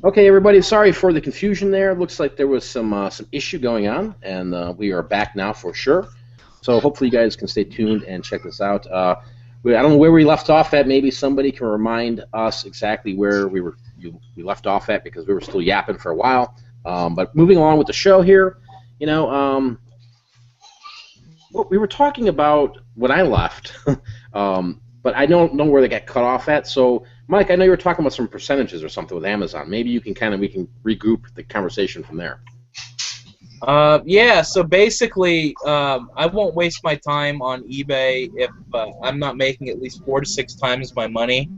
Okay, everybody, sorry for the confusion there. Looks like there was some issue going on, and we are back now for sure. So hopefully you guys can stay tuned and check this out. I don't know where we left off at. Maybe somebody can remind us exactly where we left off at because we were still yapping for a while. But moving along with the show here, you know, we were talking about when I left, but I don't know where they got cut off at. So, Mike, I know you were talking about some percentages or something with Amazon. Maybe you can we can regroup the conversation from there. Yeah, so basically, I won't waste my time on eBay if I'm not making at least 4 to 6 times my money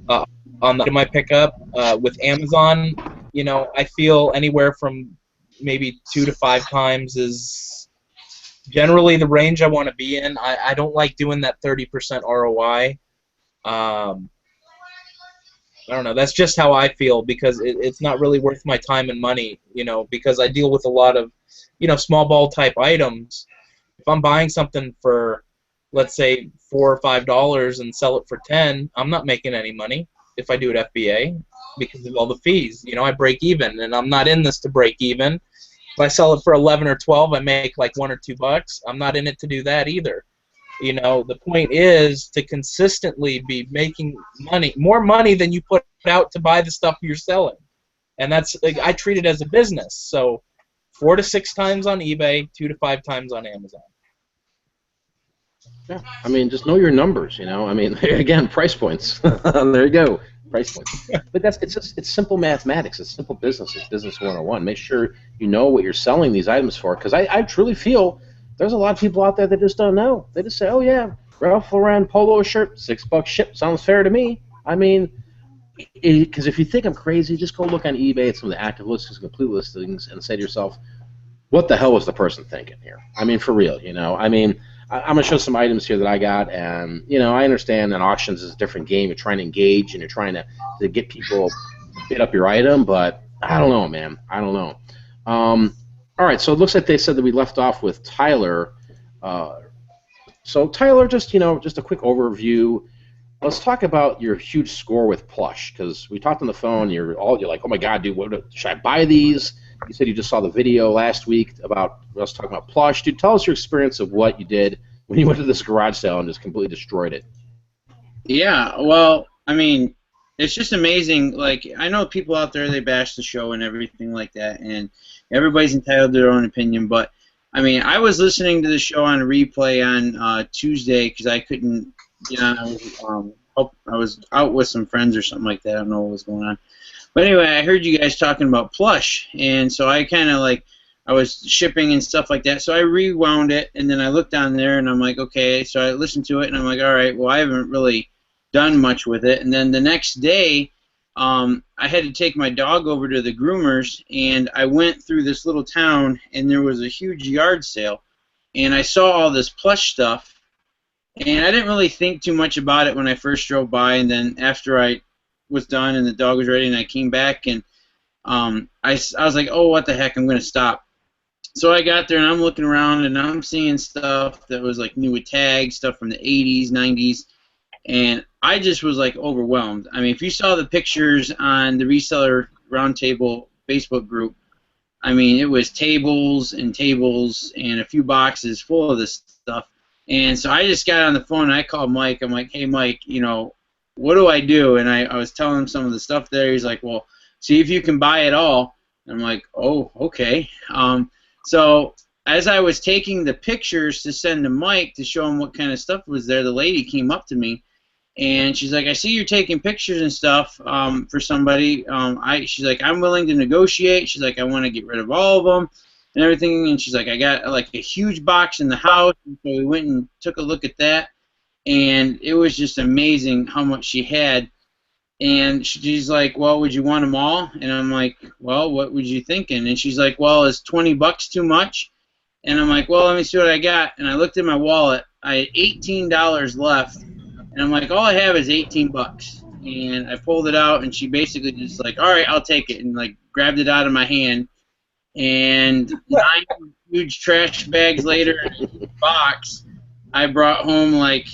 uh, on the item I pick up. With Amazon, I feel anywhere from maybe 2 to 5 times is generally the range I want to be in. I don't like doing that 30% ROI. I don't know. That's just how I feel because it's not really worth my time and money, because I deal with a lot of, small ball type items. If I'm buying something for, let's say, $4 or $5 and sell it for 10, I'm not making any money if I do it FBA because of all the fees. I break even, and I'm not in this to break even. If I sell it for 11 or 12, I make like $1 or $2. I'm not in it to do that either. The point is to consistently be making money, more money than you put out to buy the stuff you're selling. And that's, like, I treat it as a business. So 4 to 6 times on eBay, 2 to 5 times on Amazon. Yeah, I mean, just know your numbers. I mean, again, price points. There you go, price points. But it's simple mathematics. It's simple business. It's business 101. Make sure you know what you're selling these items for, because I truly feel there's a lot of people out there that just don't know. They just say, oh yeah, Ralph Lauren polo shirt, $6 ship, sounds fair to me. I mean, because if you think I'm crazy, just go look on eBay at some of the active listings, complete listings, and say to yourself, what the hell was the person thinking here? I mean, for real, I mean, I'm going to show some items here that I got, and, I understand that auctions is a different game. You're trying to engage, and you're trying to get people to bid up your item, but I don't know, man. I don't know. All right, so it looks like they said that we left off with Tyler. So Tyler, just a quick overview. Let's talk about your huge score with Plush, because we talked on the phone. You're like, oh my God, dude, should I buy these? You said you just saw the video last week about us talking about Plush. Dude, tell us your experience of what you did when you went to this garage sale and just completely destroyed it. Yeah, well, I mean, it's just amazing. Like, I know people out there, they bash the show and everything like that, and everybody's entitled to their own opinion, but, I mean, I was listening to the show on replay on Tuesday because I couldn't, I was out with some friends or something like that. I don't know what was going on. But anyway, I heard you guys talking about Plush, and so I kind of I was shipping and stuff like that, so I rewound it, and then I looked on there, and I'm like, okay, so I listened to it, and I'm like, all right, well, I haven't really done much with it. And then the next day, I had to take my dog over to the groomers, and I went through this little town, and there was a huge yard sale, and I saw all this Plush stuff, and I didn't really think too much about it when I first drove by, and then after I was done and the dog was ready and I came back, and I was like, oh, what the heck, I'm going to stop. So I got there and I'm looking around and I'm seeing stuff that was like new with tags, stuff from the 80s, 90s, and I just was like overwhelmed. I mean, if you saw the pictures on the Reseller Roundtable Facebook group, I mean, it was tables and a few boxes full of this stuff. And so I just got on the phone and I called Mike. I'm like, hey, Mike, what do I do? And I was telling him some of the stuff there. He's like, well, see if you can buy it all. And I'm like, oh, okay. So as I was taking the pictures to send to Mike to show him what kind of stuff was there, the lady came up to me, and she's like, I see you're taking pictures and stuff for somebody. She's like, I'm willing to negotiate. She's like, I want to get rid of all of them and everything. And she's like, I got like a huge box in the house. And so we went and took a look at that. And it was just amazing how much she had. And she's like, well, would you want them all? And I'm like, well, what was you thinking? And she's like, well, is $20 too much? And I'm like, well, let me see what I got. And I looked at my wallet. I had $18 left. And I'm like, all I have is $18. And I pulled it out, and she basically just like, all right, I'll take it. And like grabbed it out of my hand. And 9 huge trash bags later in a box, I brought home like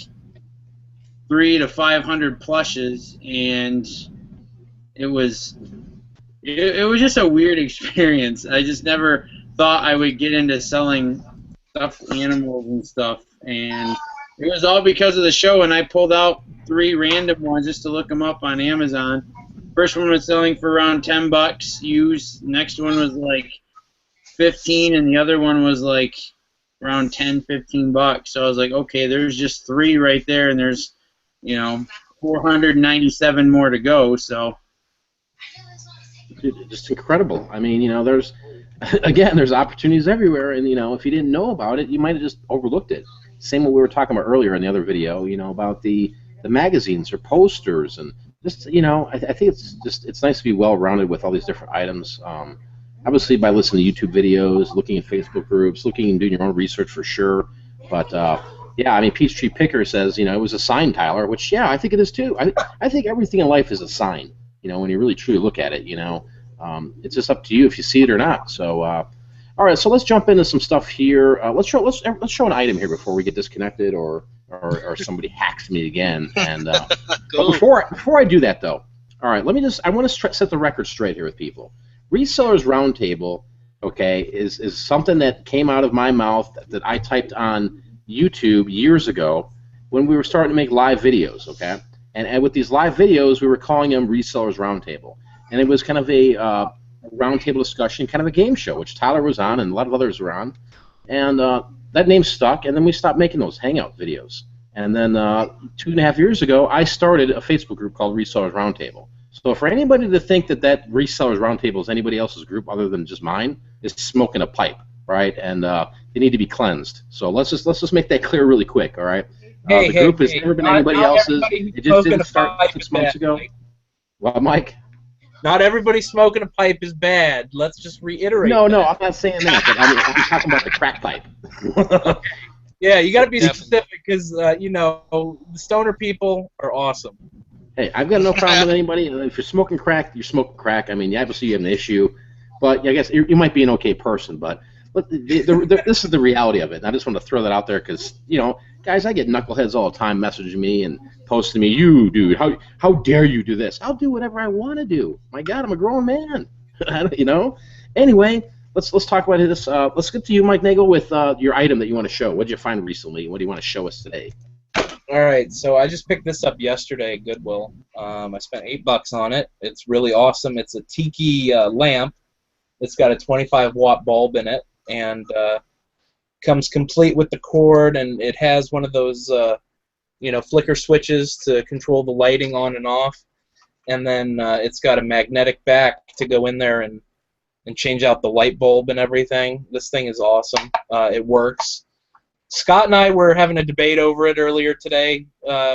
300 to 500 plushes, and it was it was just a weird experience. I just never thought I would get into selling stuffed animals and stuff, and it was all because of the show. And I pulled out 3 random ones just to look them up on Amazon. First one was selling for around $10 used. Next one was like 15, and the other one was like around 10, $15. So I was like, okay, there's just 3 right there, and there's 497 more to go. So. Dude, just incredible. I mean, there's there's opportunities everywhere, and if you didn't know about it, you might have just overlooked it. Same what we were talking about earlier in the other video, about the magazines or posters, and just I think it's nice to be well rounded with all these different items. Obviously, by listening to YouTube videos, looking at Facebook groups, looking and doing your own research for sure. But yeah, I mean, Peachtree Picker says it was a sign, Tyler, which I think it is too. I think everything in life is a sign. When you really truly look at it, it's just up to you if you see it or not. So, all right, so let's jump into some stuff here. Let's show an item here before we get disconnected or somebody hacks me again. And but before I do that though, all right, I want to set the record straight here with people. Resellers Roundtable, okay, is something that came out of my mouth that I typed on YouTube years ago when we were starting to make live videos, okay. And with these live videos, we were calling them Resellers Roundtable. And it was kind of a roundtable discussion, kind of a game show, which Tyler was on and a lot of others were on. And that name stuck, and then we stopped making those hangout videos. And then 2.5 years ago, I started a Facebook group called Resellers Roundtable. So for anybody to think that Resellers Roundtable is anybody else's group other than just mine, is smoking a pipe, right? And they need to be cleansed. So let's just make that clear really quick, all right? The group has never been anybody else's. It just didn't start 6 months ago. What, Mike? Not everybody smoking a pipe is bad. Let's just reiterate. No, I'm not saying that. But I'm talking about the crack pipe. Okay. Yeah, you got to be specific because the stoner people are awesome. Hey, I've got no problem with anybody. If you're smoking crack, you're smoking crack. I mean, obviously you have an issue, but I guess you might be an okay person. But this is the reality of it. And I just want to throw that out there because guys, I get knuckleheads all the time messaging me and posting me, you dude, how dare you do this? I'll do whatever I want to do. My God, I'm a grown man. Anyway, let's talk about this. Let's get to you, Mike Nagel, with your item that you want to show. What did you find recently? What do you want to show us today? All right, so I just picked this up yesterday at Goodwill. I spent $8 on it. It's really awesome. It's a tiki lamp. It's got a 25-watt bulb in it, and comes complete with the cord, and it has one of those flicker switches to control the lighting on and off, and then it's got a magnetic back to go in there and change out the light bulb and everything. This thing is awesome. It works. Scott and I were having a debate over it earlier today,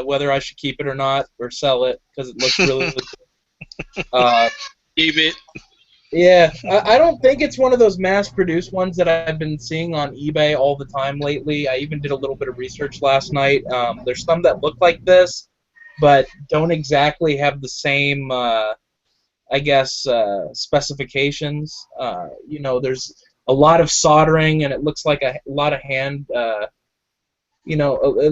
whether I should keep it or not, or sell it, because it looks really cool. Keep it. Yeah, I don't think it's one of those mass-produced ones that I've been seeing on eBay all the time lately. I even did a little bit of research last night. There's some that look like this, but don't exactly have the same, specifications. There's a lot of soldering, and it looks like a lot of hand, it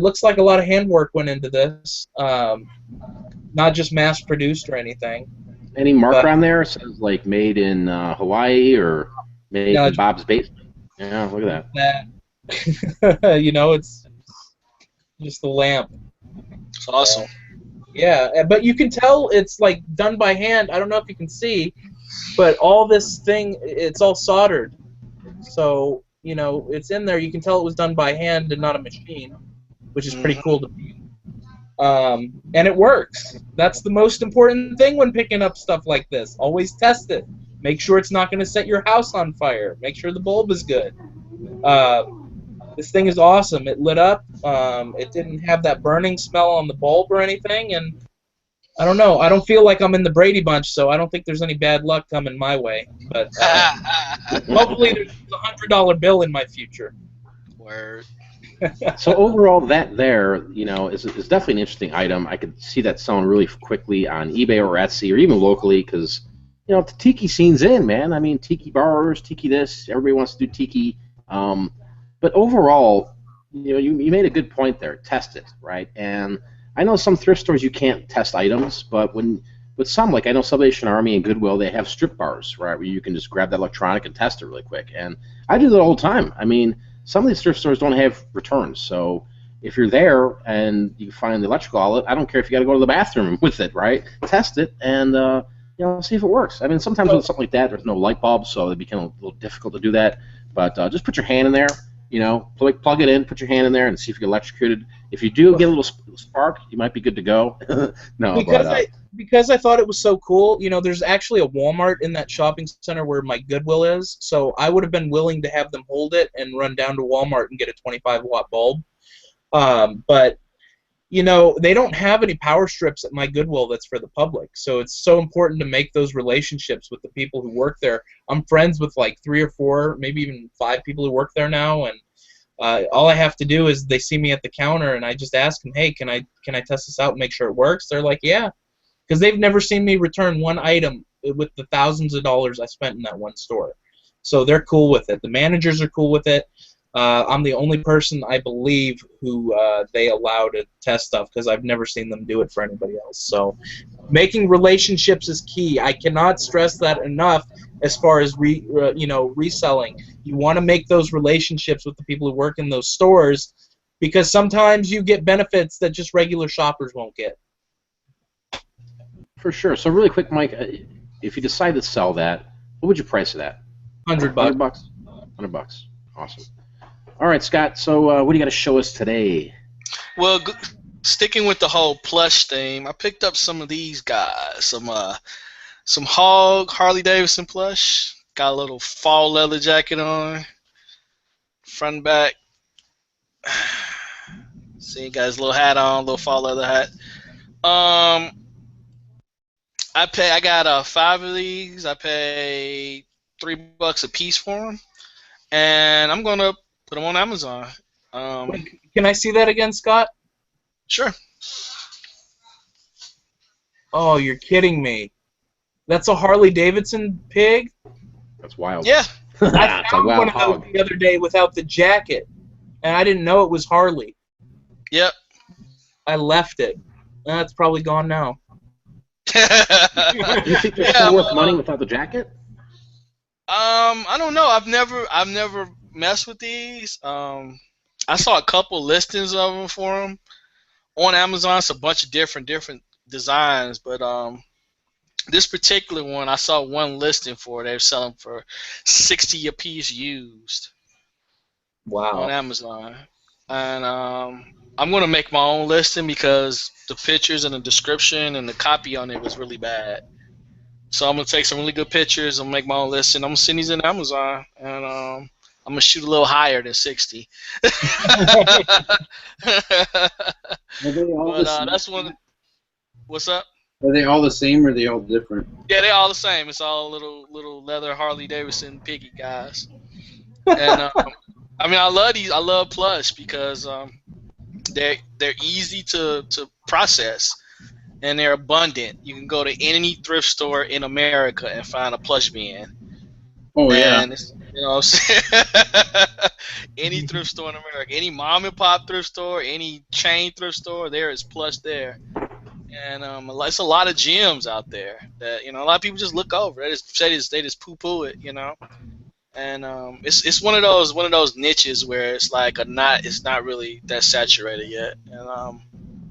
looks like a lot of handwork went into this, not just mass-produced or anything. Any marker on there? It says like made in Hawaii or made in Bob's basement. Yeah, look at that. It's just the lamp. It's awesome. Yeah, but you can tell it's like done by hand. I don't know if you can see, but all this thing, it's all soldered. So, it's in there. You can tell it was done by hand and not a machine, which is pretty cool to me. And it works. That's the most important thing when picking up stuff like this. Always test it. Make sure it's not going to set your house on fire. Make sure the bulb is good. This thing is awesome. It lit up. It didn't have that burning smell on the bulb or anything. And I don't know. I don't feel like I'm in the Brady Bunch, so I don't think there's any bad luck coming my way. But hopefully there's a $100 bill in my future. Word. So overall, that there, is definitely an interesting item. I could see that selling really quickly on eBay or Etsy or even locally because, the tiki scene's in, man. I mean, tiki bars, tiki this, everybody wants to do tiki. But overall, you made a good point there. Test it, right? And I know some thrift stores you can't test items, but when with some, like I know Salvation Army and Goodwill, they have strip bars, right, where you can just grab that electronic and test it really quick. And I do that all the time. I mean, some of these thrift stores don't have returns, so if you're there and you find the electrical outlet, I don't care if you got to go to the bathroom with it, right? Test it and see if it works. I mean, sometimes with something like that, there's no light bulb, so it become a little difficult to do that. But just put your hand in there, plug it in, put your hand in there, and see if you get electrocuted. If you do get a little spark, you might be good to go. Because I thought it was so cool. There's actually a Walmart in that shopping center where my Goodwill is, so I would have been willing to have them hold it and run down to Walmart and get a 25-watt bulb. But they don't have any power strips at my Goodwill that's for the public, so it's so important to make those relationships with the people who work there. I'm friends with like 3 or 4, maybe even 5 people who work there now, and all I have to do is they see me at the counter and I just ask them, hey, can I test this out and make sure it works? They're like, yeah, because they've never seen me return one item with the thousands of dollars I spent in that one store. So they're cool with it. The managers are cool with it. I'm the only person, I believe, who they allow to test stuff because I've never seen them do it for anybody else. So making relationships is key. I cannot stress that enough as far as reselling. You want to make those relationships with the people who work in those stores because sometimes you get benefits that just regular shoppers won't get. For sure. So really quick, Mike, if you decide to sell that, what would you price it at? $100. $100. Awesome. All right, Scott. So what do you got to show us today? Well, sticking with the whole plush theme, I picked up some of these guys. Some Hog Harley Davidson plush. Got a little fall leather jacket on, front and back. See, got his little hat on, little fall leather hat. I got 5 of these. I paid $3 a piece for them, and I'm gonna put them on Amazon. Can I see that again, Scott? Sure. Oh, you're kidding me. That's a Harley Davidson pig? That's wild. Yeah. I found one of those the other day without the jacket, and I didn't know it was Harley. Yep. I left it. It's probably gone now. You think they're still worth money without the jacket? I don't know. I've never messed with these. I saw a couple listings of them for them on Amazon. It's a bunch of different designs, but this particular one, I saw one listing for. They were selling for $60 a piece used. Wow. On Amazon, and I'm gonna make my own listing because the pictures and the description and the copy on it was really bad. So I'm gonna take some really good pictures and make my own listing. I'm gonna send these in Amazon, and I'm gonna shoot a little higher than 60. That's one. What's up? Are they all the same or are they all different? Yeah, they're all the same. It's all little leather Harley Davidson piggy guys. And I mean, I love these. I love Plush because they're easy to process and they're abundant. You can go to any thrift store in America and find a Plush bin. Oh yeah. And you know what I'm saying? Any thrift store in America, any mom and pop thrift store, any chain thrift store, there is Plush there. And it's a lot of gems out there that a lot of people just look over. They just poo-poo it, And it's one of those niches where it's like it's not really that saturated yet, and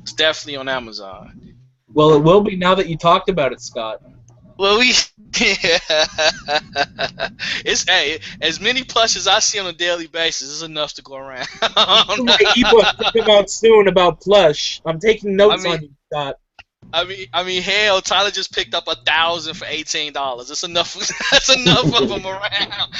it's definitely on Amazon. Well, it will be now that you talked about it, Scott. Well, it's as many plushes I see on a daily basis is enough to go around. My ebook to come out soon about Plush. I'm taking notes on you, Scott. I mean, hell, Tyler just picked up 1,000 for $18. That's enough. That's enough of them around.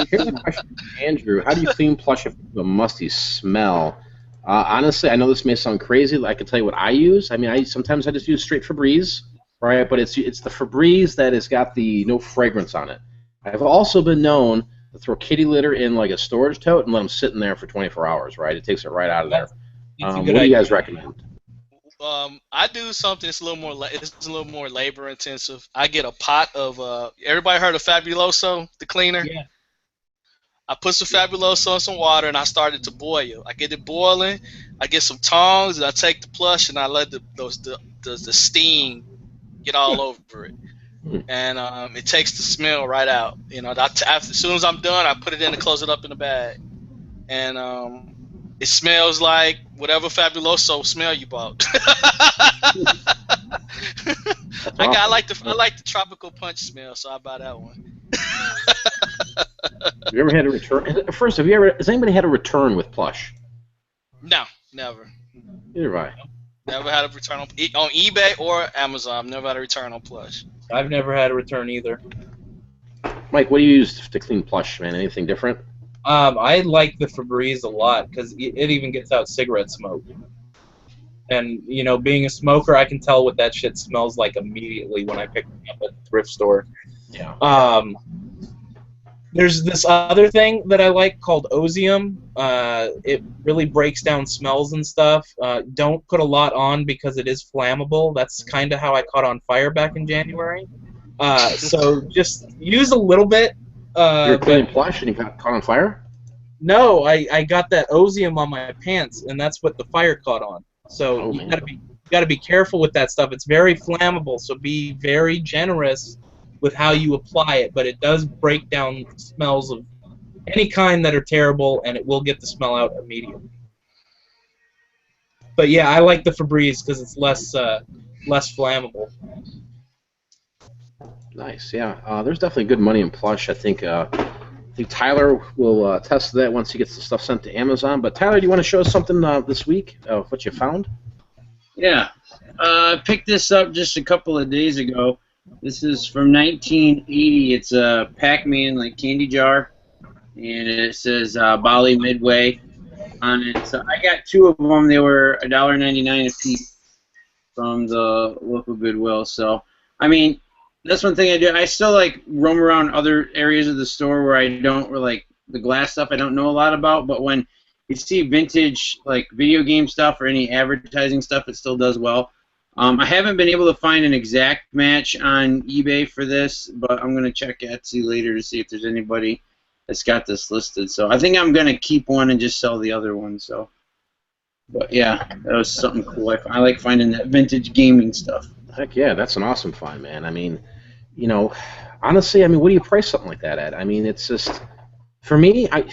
Here's a question, Andrew. How do you clean Plush if the musty smell? Honestly, I know this may sound crazy. I can tell you what I use. I mean, sometimes I just use straight Febreze, right? But it's the Febreze that has got the no fragrance on it. I've also been known to throw kitty litter in like a storage tote and let them sit in there for 24 hours, right? It takes it right out of there. What do you guys recommend? I do something that's a little more labor intensive. I get a pot of everybody heard of Fabuloso, the cleaner? Yeah. I put some Fabuloso in some water, and I started to boil. I get it boiling. I get some tongs, and I take the plush, and I let the steam get all over it. And it takes the smell right out. You know, as soon as I'm done, I put it in and close it up in the bag. And it smells like whatever Fabuloso smell you bought. I like the tropical punch smell, so I buy that one. Have you ever had a return? First, has anybody had a return with Plush? No, never. Neither have I. Never had a return on eBay or Amazon. Never had a return on Plush. I've never had a return either. Mike, what do you use to clean Plush, man? Anything different? I like the Febreze a lot because it even gets out cigarette smoke. And, you know, being a smoker, I can tell what that shit smells like immediately when I pick it up at the thrift store. Yeah. There's this other thing that I like called Ozium. It really breaks down smells and stuff. Don't put a lot on because it is flammable. That's kind of how I caught on fire back in January. So just use a little bit. You were cleaning Plush and you got caught on fire? No, I got that Ozium on my pants, and that's what the fire caught on. So you gotta be careful with that stuff. It's very flammable, so be very generous with how you apply it. But it does break down smells of any kind that are terrible, and it will get the smell out immediately. But yeah, I like the Febreze because it's less flammable. Nice, yeah. There's definitely good money in Plush. I think Tyler will test that once he gets the stuff sent to Amazon. But Tyler, do you want to show us something this week of what you found? Yeah. I picked this up just a couple of days ago. This is from 1980. It's a Pac-Man like candy jar, and it says Bali Midway on it. So I got two of them. They were $1.99 a piece from the local Goodwill. So I mean, that's one thing I do. I still like roam around other areas of the store where I don't, like the glass stuff I don't know a lot about. But when you see vintage like video game stuff or any advertising stuff, it still does well. I haven't been able to find an exact match on eBay for this, but I'm going to check Etsy later to see if there's anybody that's got this listed. So I think I'm going to keep one and just sell the other one. So, but yeah, that was something cool. I like finding that vintage gaming stuff. Heck yeah, that's an awesome find, man. I mean, you know, honestly, I mean, what do you price something like that at? I mean, it's just, for me, I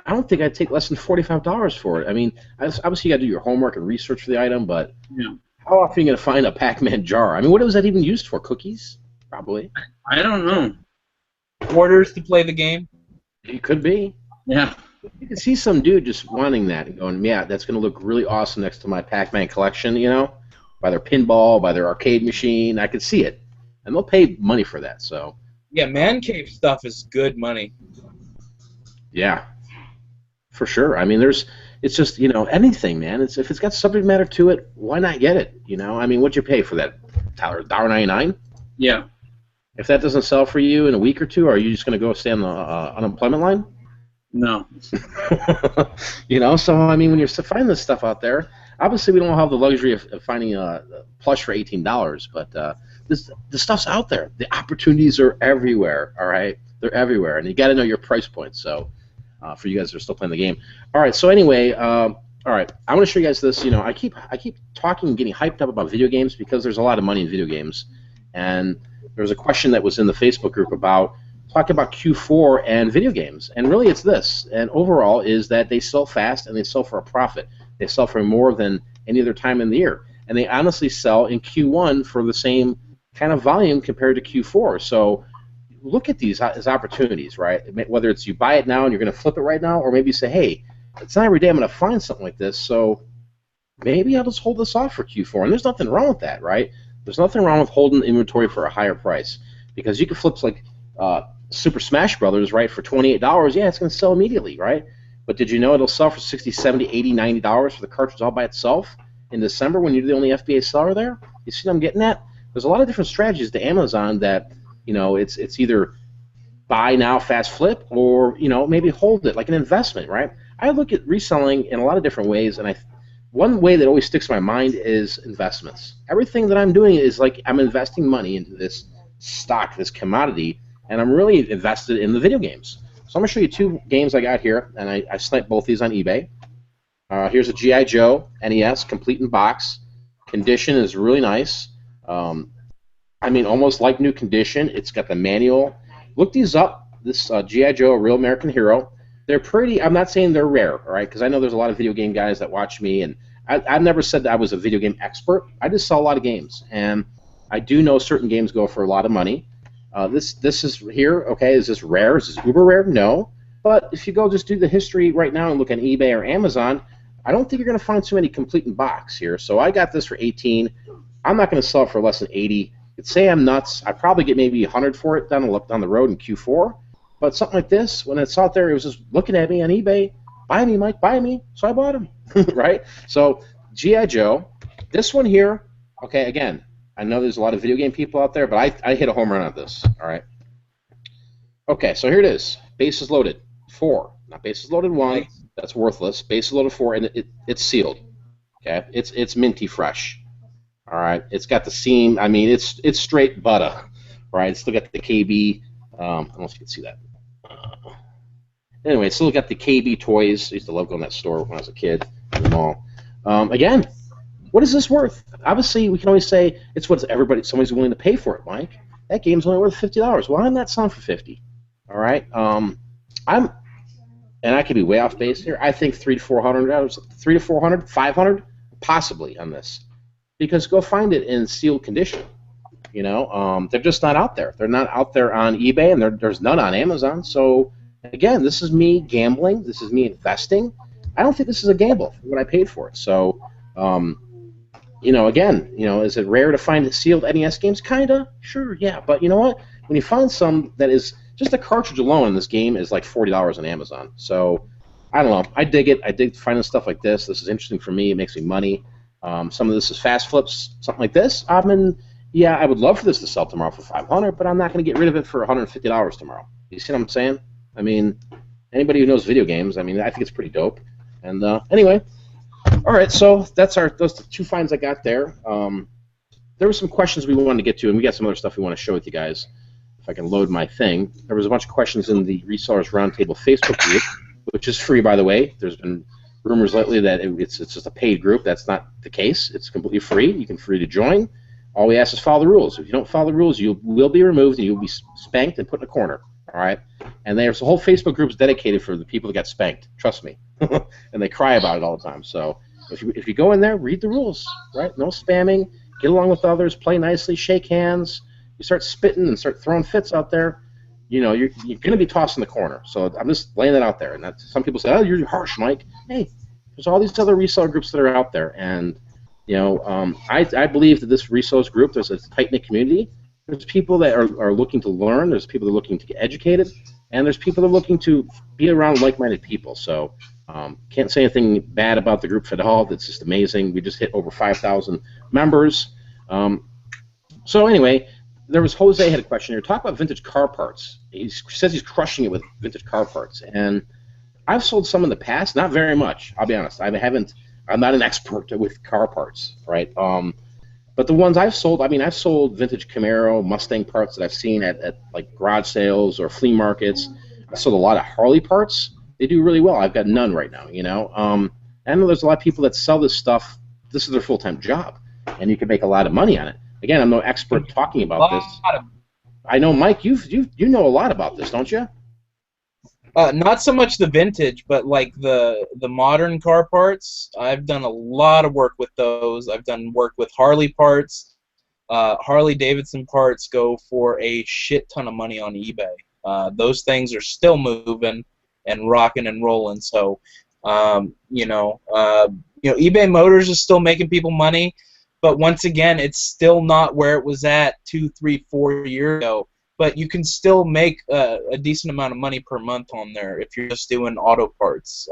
don't think I'd take less than $45 for it. I mean, obviously you got to do your homework and research for the item, but yeah. How often are you going to find a Pac-Man jar? I mean, what was that even used for? Cookies? Probably. I don't know. Orders to play the game? It could be. Yeah. You can see some dude just wanting that and going, yeah, that's going to look really awesome next to my Pac-Man collection, you know, by their pinball, by their arcade machine. I could see it. And they'll pay money for that, so. Yeah, man cave stuff is good money. Yeah, for sure. I mean, it's just, you know, anything, man. If it's got subject matter to it, why not get it, you know? I mean, what'd you pay for that, Tyler, $1.99? Yeah. If that doesn't sell for you in a week or two, are you just going to go stay on the unemployment line? No. You know, so, I mean, when you're finding this stuff out there, obviously we don't have the luxury of finding a Plush for $18, but the stuff's out there. The opportunities are everywhere, all right? They're everywhere, and you got to know your price points, so for you guys that are still playing the game. All right, so anyway, all right, I want to show you guys this. You know, I keep talking and getting hyped up about video games because there's a lot of money in video games, and there was a question that was in the Facebook group about talking about Q4 and video games, and really it's this, and overall is that they sell fast and they sell for a profit. They sell for more than any other time in the year, and they honestly sell in Q1 for the same kind of volume compared to Q4. So look at these as opportunities, right? Whether it's you buy it now and you're going to flip it right now, or maybe you say, hey, it's not every day I'm going to find something like this, so maybe I'll just hold this off for Q4. And there's nothing wrong with that, right? There's nothing wrong with holding inventory for a higher price, because you can flip like Super Smash Brothers, right, for $28. Yeah, it's going to sell immediately, right? But did you know it'll sell for $60, $70, $80, $90 for the cartridge all by itself in December when you're the only FBA seller there? You see what I'm getting at? There's a lot of different strategies to Amazon that, you know, it's either buy now, fast flip, or, you know, maybe hold it like an investment, right? I look at reselling in a lot of different ways, and one way that always sticks in my mind is investments. Everything that I'm doing is like I'm investing money into this stock, this commodity, and I'm really invested in the video games. So I'm going to show you two games I got here, and I sniped both these on eBay. Here's a G.I. Joe NES, complete in box. Condition is really nice. I mean, almost like new condition. It's got the manual. Look these up. This G.I. Joe, a Real American Hero. They're pretty. I'm not saying they're rare, all right? Because I know there's a lot of video game guys that watch me, and I've never said that I was a video game expert. I just sell a lot of games, and I do know certain games go for a lot of money. This is here. Okay, is this rare? Is this uber rare? No. But if you go just do the history right now and look on eBay or Amazon, I don't think you're going to find too many complete in box here. So I got this for 18. I'm not going to sell it for less than 80. You'd say I'm nuts. I'd probably get maybe 100 for it down the road in Q4. But something like this, when it's out there, it was just looking at me on eBay. Buy me, Mike, buy me. So I bought him, right? So G.I. Joe. This one here, okay, again, I know there's a lot of video game people out there, but I hit a home run on this, all right? Okay, so here it is. Bases loaded, 4. Not bases loaded 1. That's worthless. Bases loaded 4, and it's sealed. Okay, it's minty fresh. All right, it's got the seam. I mean, it's straight butter. Right, it's still got the KB. I don't know if you can see that. Anyway, it's still got the KB toys. I used to love going to that store when I was a kid in the mall. Again, what is this worth? Obviously, we can always say it's what somebody's willing to pay for it, Mike. That game's only worth $50. Why am not selling for $50? All right, and I could be way off base here. I think $300 to $400, $500, possibly on this, because go find it in sealed condition. You know, they're just not out there. They're not out there on eBay, and there's none on Amazon. So again, this is me gambling. This is me investing. I don't think this is a gamble for what I paid for it. So, you know, again, you know, is it rare to find sealed NES games? Kinda, sure, yeah. But you know what? When you find some that is just the cartridge alone in this game is like $40 on Amazon. So I don't know. I dig it. I dig finding stuff like this. This is interesting for me. It makes me money. Some of this is fast flips, something like this. Yeah, I would love for this to sell tomorrow for $500, but I'm not going to get rid of it for $150 tomorrow. You see what I'm saying? I mean, anybody who knows video games, I mean, I think it's pretty dope. And anyway, all right. So those are the two finds I got there. There were some questions we wanted to get to, and we got some other stuff we want to show with you guys. If I can load my thing. There was a bunch of questions in the Resellers Roundtable Facebook group, which is free, by the way. There's been rumors lately that it's just a paid group. That's not the case. It's completely free. You can free to join. All we ask is follow the rules. If you don't follow the rules, you will be removed and you'll be spanked and put in a corner. All right? And there's a whole Facebook group dedicated for the people that got spanked. Trust me. And they cry about it all the time. So if you go in there, read the rules. Right? No spamming. Get along with others. Play nicely. Shake hands. You start spitting and start throwing fits out there, you know, you're going to be tossed in the corner. So I'm just laying that out there. And some people say, oh, you're harsh, Mike. Hey, there's all these other reseller groups that are out there. And, you know, I believe that this resellers group, there's a tight-knit community. There's people that are looking to learn. There's people that are looking to get educated. And there's people that are looking to be around like-minded people. So can't say anything bad about the group at all. It's just amazing. We just hit over 5,000 members. So anyway, there was Jose had a question here. Talk about vintage car parts. He says he's crushing it with vintage car parts, and I've sold some in the past. Not very much, I'll be honest. I'm not an expert with car parts, right? But the ones I've sold, I mean, I've sold vintage Camaro, Mustang parts that I've seen at like garage sales or flea markets. I sold a lot of Harley parts. They do really well. I've got none right now, you know. I know there's a lot of people that sell this stuff. This is their full-time job, and you can make a lot of money on it. Again, I'm no expert talking about this. I know, Mike, you know a lot about this, don't you? Not so much the vintage, but like the modern car parts. I've done a lot of work with those. I've done work with Harley parts. Harley Davidson parts go for a shit ton of money on eBay. Those things are still moving and rocking and rolling. So, you know, eBay Motors is still making people money. But once again, it's still not where it was at 2, 3, 4 years ago. But you can still make a decent amount of money per month on there if you're just doing auto parts.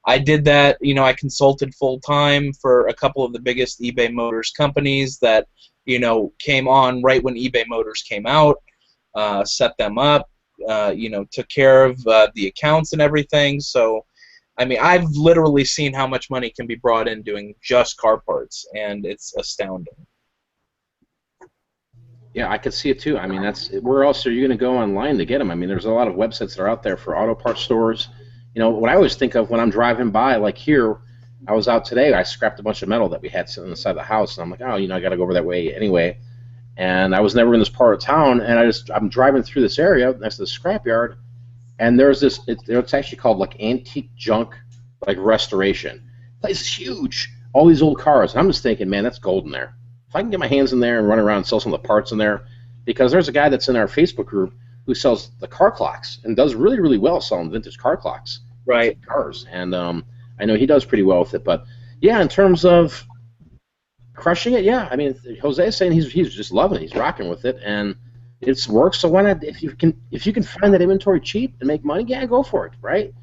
I did that. You know, I consulted full time for a couple of the biggest eBay Motors companies that, you know, came on right when eBay Motors came out. Set them up. You know, took care of the accounts and everything. So, I mean, I've literally seen how much money can be brought in doing just car parts, and it's astounding. Yeah, I could see it too. I mean, where else are you going to go online to get them? I mean, there's a lot of websites that are out there for auto parts stores. You know, what I always think of when I'm driving by, like here, I was out today. I scrapped a bunch of metal that we had sitting inside the house, and I'm like, oh, I got to go over that way anyway. And I was never in this part of town, and I'm driving through this area next to the scrapyard, and there's this. It's actually called like antique junk, like restoration. The place is huge. All these old cars. And I'm just thinking, man, that's gold in there. If I can get my hands in there and run around and sell some of the parts in there, because there's a guy that's in our Facebook group who sells the car clocks and does really, really well selling vintage car clocks. Right. Cars. And I know he does pretty well with it. But, yeah, in terms of crushing it, yeah. I mean, Jose's saying he's just loving it. He's rocking with it. And it works. So why not? If you can find that inventory cheap and make money, yeah, go for it, right?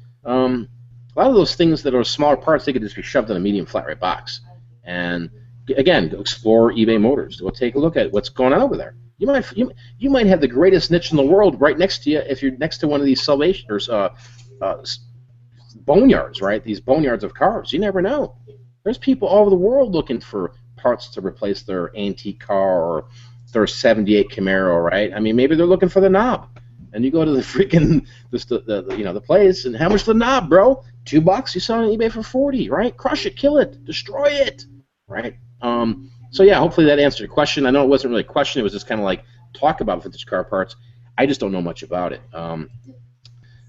A lot of those things that are smaller parts, they could just be shoved in a medium flat rate box. And again, go explore eBay Motors. Go take a look at what's going on over there. You might have the greatest niche in the world right next to you if you're next to one of these Salvationers, boneyards, right? These boneyards of cars. You never know. There's people all over the world looking for parts to replace their antique car or their '78 Camaro, right? I mean, maybe they're looking for the knob. And you go to the freaking the place, and how much the knob, bro? $2. You sell it on eBay for $40, right? Crush it, kill it, destroy it, right? So yeah, hopefully that answered your question. I know it wasn't really a question; it was just kind of like talk about vintage car parts. I just don't know much about it.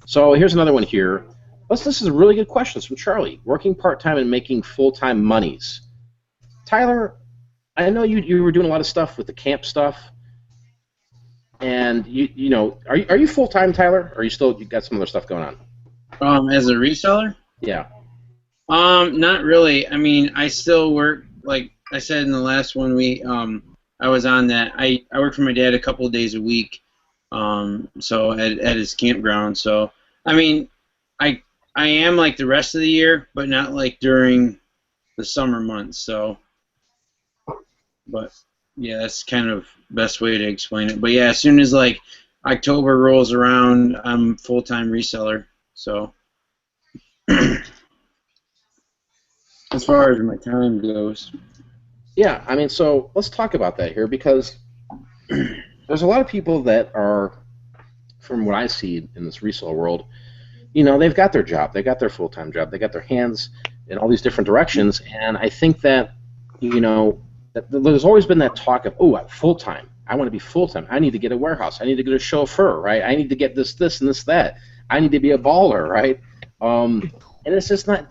So here's another one here. This is a really good question. It's from Charlie. Working part-time and making full-time monies. Tyler, I know you were doing a lot of stuff with the camp stuff. And are you full time, Tyler? Or you got some other stuff going on? As a reseller? Yeah. Not really. I mean, I still work, like I said in the last one I was on that. I work for my dad a couple of days a week. So at his campground. So I mean, I am like the rest of the year, but not like during the summer months. So, but. Yeah, that's kind of best way to explain it. But yeah, as soon as like October rolls around, I'm full-time reseller. So as far as my time goes. Yeah, I mean, so let's talk about that here because there's a lot of people that are, from what I see in this reseller world, they've got their job, they got their full-time job, they got their hands in all these different directions, and I think that, there's always been that talk of, I'm full-time. I want to be full-time. I need to get a warehouse. I need to get a chauffeur, right? I need to get this, and this, that. I need to be a baller, right? And it's just not.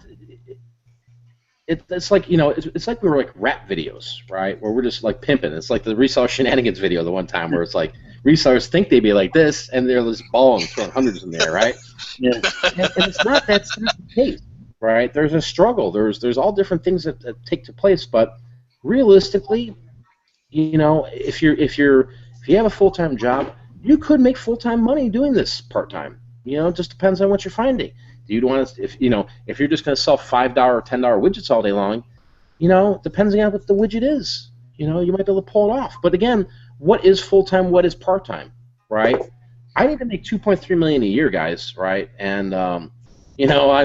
It's like it's like we were like rap videos, right? Where we're just like pimping. It's like the Reseller Shenanigans video the one time where it's like resellers think they be like this, and they're just balling, throwing hundreds in there, right? Yeah. And it's not. That's not the case, right? There's a struggle. There's all different things that take to place, but realistically, if you have a full-time job, you could make full-time money doing this part-time. It just depends on what you're finding. Do you want to, if you're just going to sell $5 or $10 widgets all day long, depending on what the widget is, you might be able to pull it off. But again, what is full-time? What is part-time? Right? I need to make $2.3 million a year, guys. Right? And I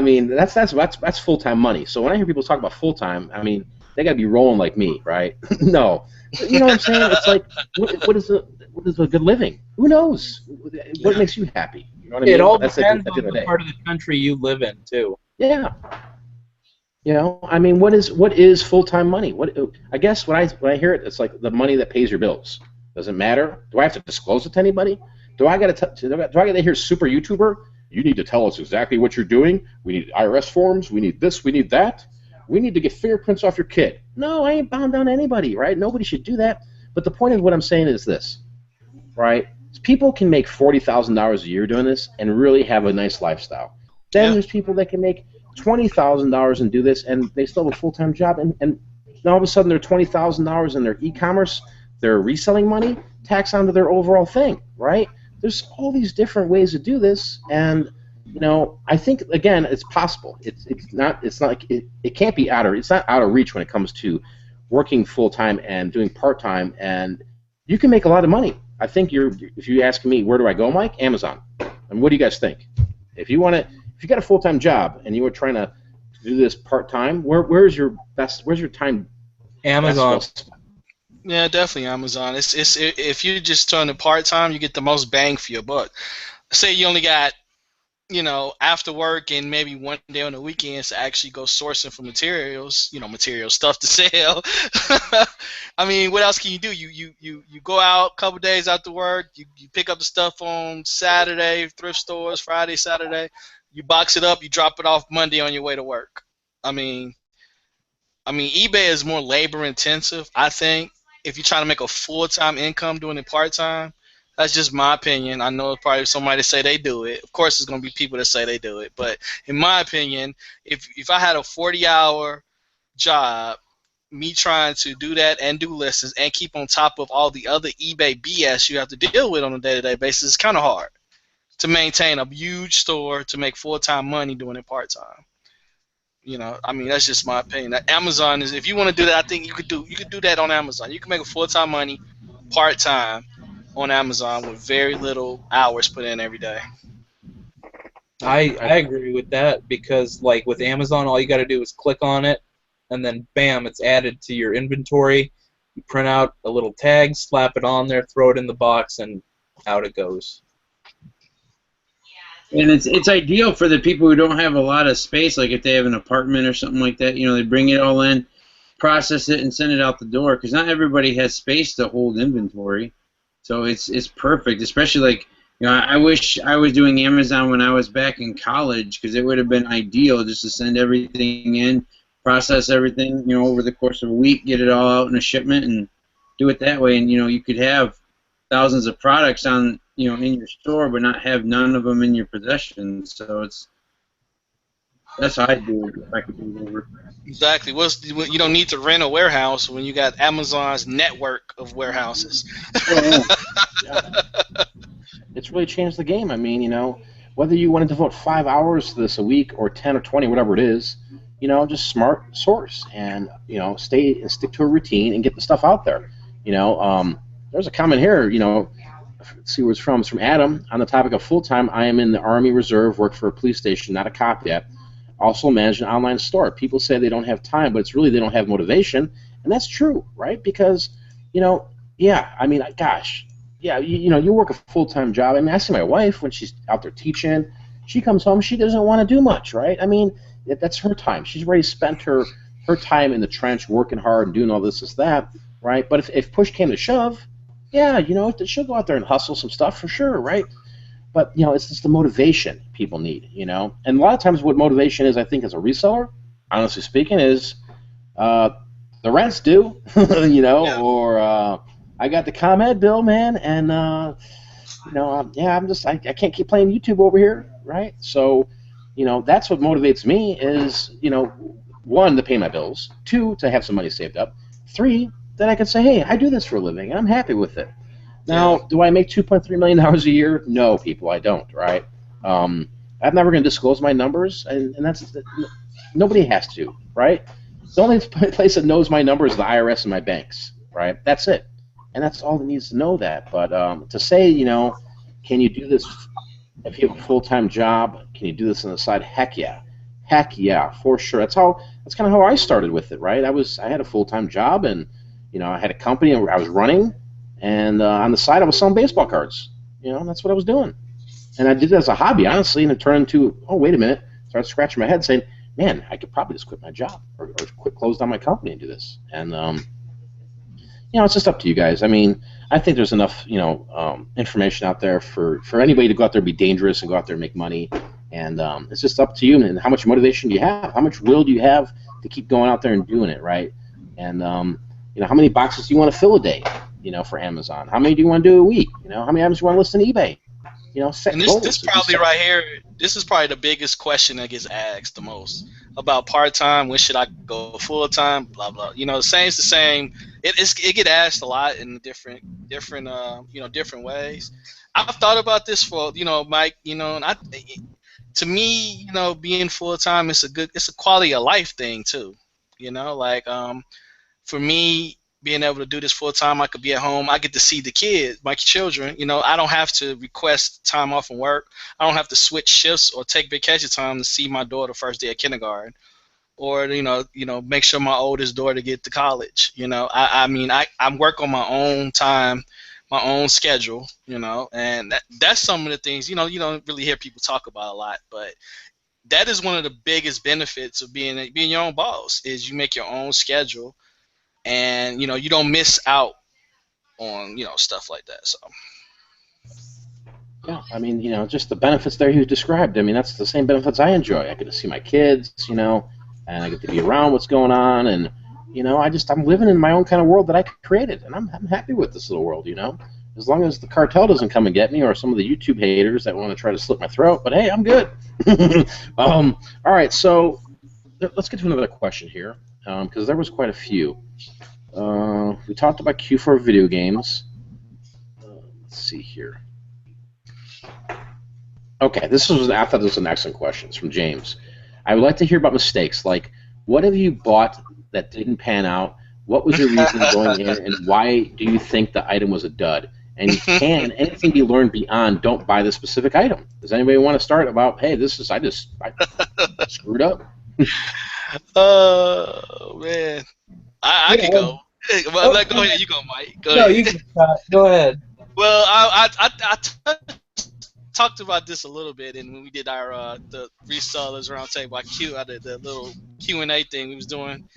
mean, that's full-time money. So when I hear people talk about full-time, I mean, they got to be rolling like me, right? No. You know what I'm saying? It's like, what is a good living? Who knows? What makes you happy? You know what I mean? It all depends on the part of the country you live in, too. Yeah. I mean, what is full-time money? I guess when I hear it, it's like the money that pays your bills. Does it matter? Do I have to disclose it to anybody? Do I got to hear super YouTuber? You need to tell us exactly what you're doing. We need IRS forms. We need this. We need that. We need to get fingerprints off your kid. No, I ain't bound down to anybody, right? Nobody should do that. But the point of what I'm saying is this, right? People can make $40,000 a year doing this and really have a nice lifestyle. Then there's people that can make $20,000 and do this, and they still have a full-time job, and all of a sudden their $20,000 in their e-commerce, their reselling money, tax onto their overall thing, right? There's all these different ways to do this, and I think again it's possible. It's not like it can't be it's not out of reach when it comes to working full time and doing part time, and you can make a lot of money. I think if you ask me where do I go, Mike, Amazon. And what do you guys think? If you got a full time job and you were trying to do this part time, where's your time? Amazon. Yeah, definitely Amazon. It's if you just turn it part time, you get the most bang for your buck. Say you only got, after work and maybe one day on the weekends to actually go sourcing for materials, material stuff to sell. I mean, what else can you do? You go out a couple days after work, you pick up the stuff on Saturday, thrift stores, Friday, Saturday, you box it up, you drop it off Monday on your way to work. I mean, eBay is more labor intensive, I think. If you're trying to make a full time income doing it part time, that's just my opinion. I know probably somebody say they do it. Of course, there's gonna be people that say they do it, but in my opinion, if I had a 40-hour job, me trying to do that and do listings and keep on top of all the other eBay BS you have to deal with on a day-to-day basis, it's kind of hard to maintain a huge store to make full time money doing it part time. That's just my opinion. That Amazon is, if you want to do that, I think you could do that on Amazon. You can make a full time money, part time, on Amazon with very little hours put in every day. I agree with that because, like, with Amazon, all you got to do is click on it, and then bam, it's added to your inventory. You print out a little tag, slap it on there, throw it in the box, and out it goes. And it's ideal for the people who don't have a lot of space, like if they have an apartment or something like that. They bring it all in, process it, and send it out the door. Because not everybody has space to hold inventory, so it's perfect. Especially like I wish I was doing Amazon when I was back in college, because it would have been ideal just to send everything in, process everything over the course of a week, get it all out in a shipment, and do it that way. And you could have thousands of products on in your store, but not have none of them in your possession. So that's how I do it if I could do it over. Exactly. You don't need to rent a warehouse when you got Amazon's network of warehouses. Yeah. It's really changed the game. I mean, whether you want to devote 5 hours to this a week or 10 or 20, whatever it is, just smart source and stay and stick to a routine and get the stuff out there. There's a comment here. Let's see where it's from. It's from Adam. On the topic of full-time, I am in the Army Reserve, work for a police station, not a cop yet. Also manage an online store. People say they don't have time, but it's really they don't have motivation, and that's true, right? Because, gosh, you work a full-time job. I mean, I see my wife when she's out there teaching. She comes home, she doesn't want to do much, right? I mean, that's her time. She's already spent her time in the trench working hard and doing all this, that, right? But if push came to shove, yeah, she'll go out there and hustle some stuff for sure, right? But, it's just the motivation people need, And a lot of times what motivation is, I think, as a reseller, honestly speaking, is the rent's due, Yeah. or I got the ComEd bill, man, and, I can't keep playing YouTube over here, right? So, that's what motivates me is, 1, to pay my bills, 2, to have some money saved up, 3, that I can say, hey, I do this for a living, and I'm happy with it. Now, do I make $2.3 million a year? No, people, I don't, right? I'm never going to disclose my numbers, and that's nobody has to, right? The only place that knows my numbers is the IRS and my banks, right? That's it, and that's all that needs to know that. But to say, can you do this if you have a full-time job? Can you do this on the side? Heck yeah, for sure. That's kind of how I started with it, right? I had a full-time job, and I had a company I was running, and on the side I was selling baseball cards. That's what I was doing, and I did it as a hobby, honestly, and it turned into, oh, wait a minute. Started scratching my head, saying, man, I could probably just quit my job or close down my company and do this. And it's just up to you guys. I mean, I think there's enough information out there for anybody to go out there and be dangerous and go out there and make money. And it's just up to you and how much motivation do you have, how much will do you have to keep going out there and doing it, right? And how many boxes do you want to fill a day, for Amazon? How many do you want to do a week? How many items do you want to list on eBay? Set And goals. this probably right here, this is probably the biggest question that gets asked the most about part-time. When should I go full-time? Blah blah. It's the same. It get asked a lot in different ways. I've thought about this for Mike. And to me, being full-time, it's a quality of life thing too. For me, being able to do this full time, I could be at home. I get to see the kids, my children. I don't have to request time off from work. I don't have to switch shifts or take vacation time to see my daughter first day of kindergarten. or make sure my oldest daughter get to college. I mean, I work on my own time, my own schedule, and that's some of the things you don't really hear people talk about a lot, but that is one of the biggest benefits of being your own boss is you make your own schedule, and you don't miss out on stuff like that. So Yeah, I mean, just the benefits there you described. I mean, that's the same benefits I enjoy. I get to see my kids, and I get to be around what's going on, and I'm living in my own kind of world that I created, and I'm happy with this little world, as long as the cartel doesn't come and get me, or some of the YouTube haters that want to try to slit my throat. But hey, I'm good. All right, so let's get to another question here, because there was quite a few. We talked about Q4 video games. Let's see here. Okay, I thought this was an excellent question. It's from James. I would like to hear about mistakes. Like, what have you bought that didn't pan out? What was your reason going in, and why do you think the item was a dud? And can anything be learned beyond don't buy this specific item? Does anybody want to start about, hey, I screwed up? Oh, man. I could go. Well, go ahead. You go, Mike. Go ahead. You can start. Go ahead. Well, I talked about this a little bit, and when we did our the Resellers Roundtable, I did the little Q&A thing we was doing,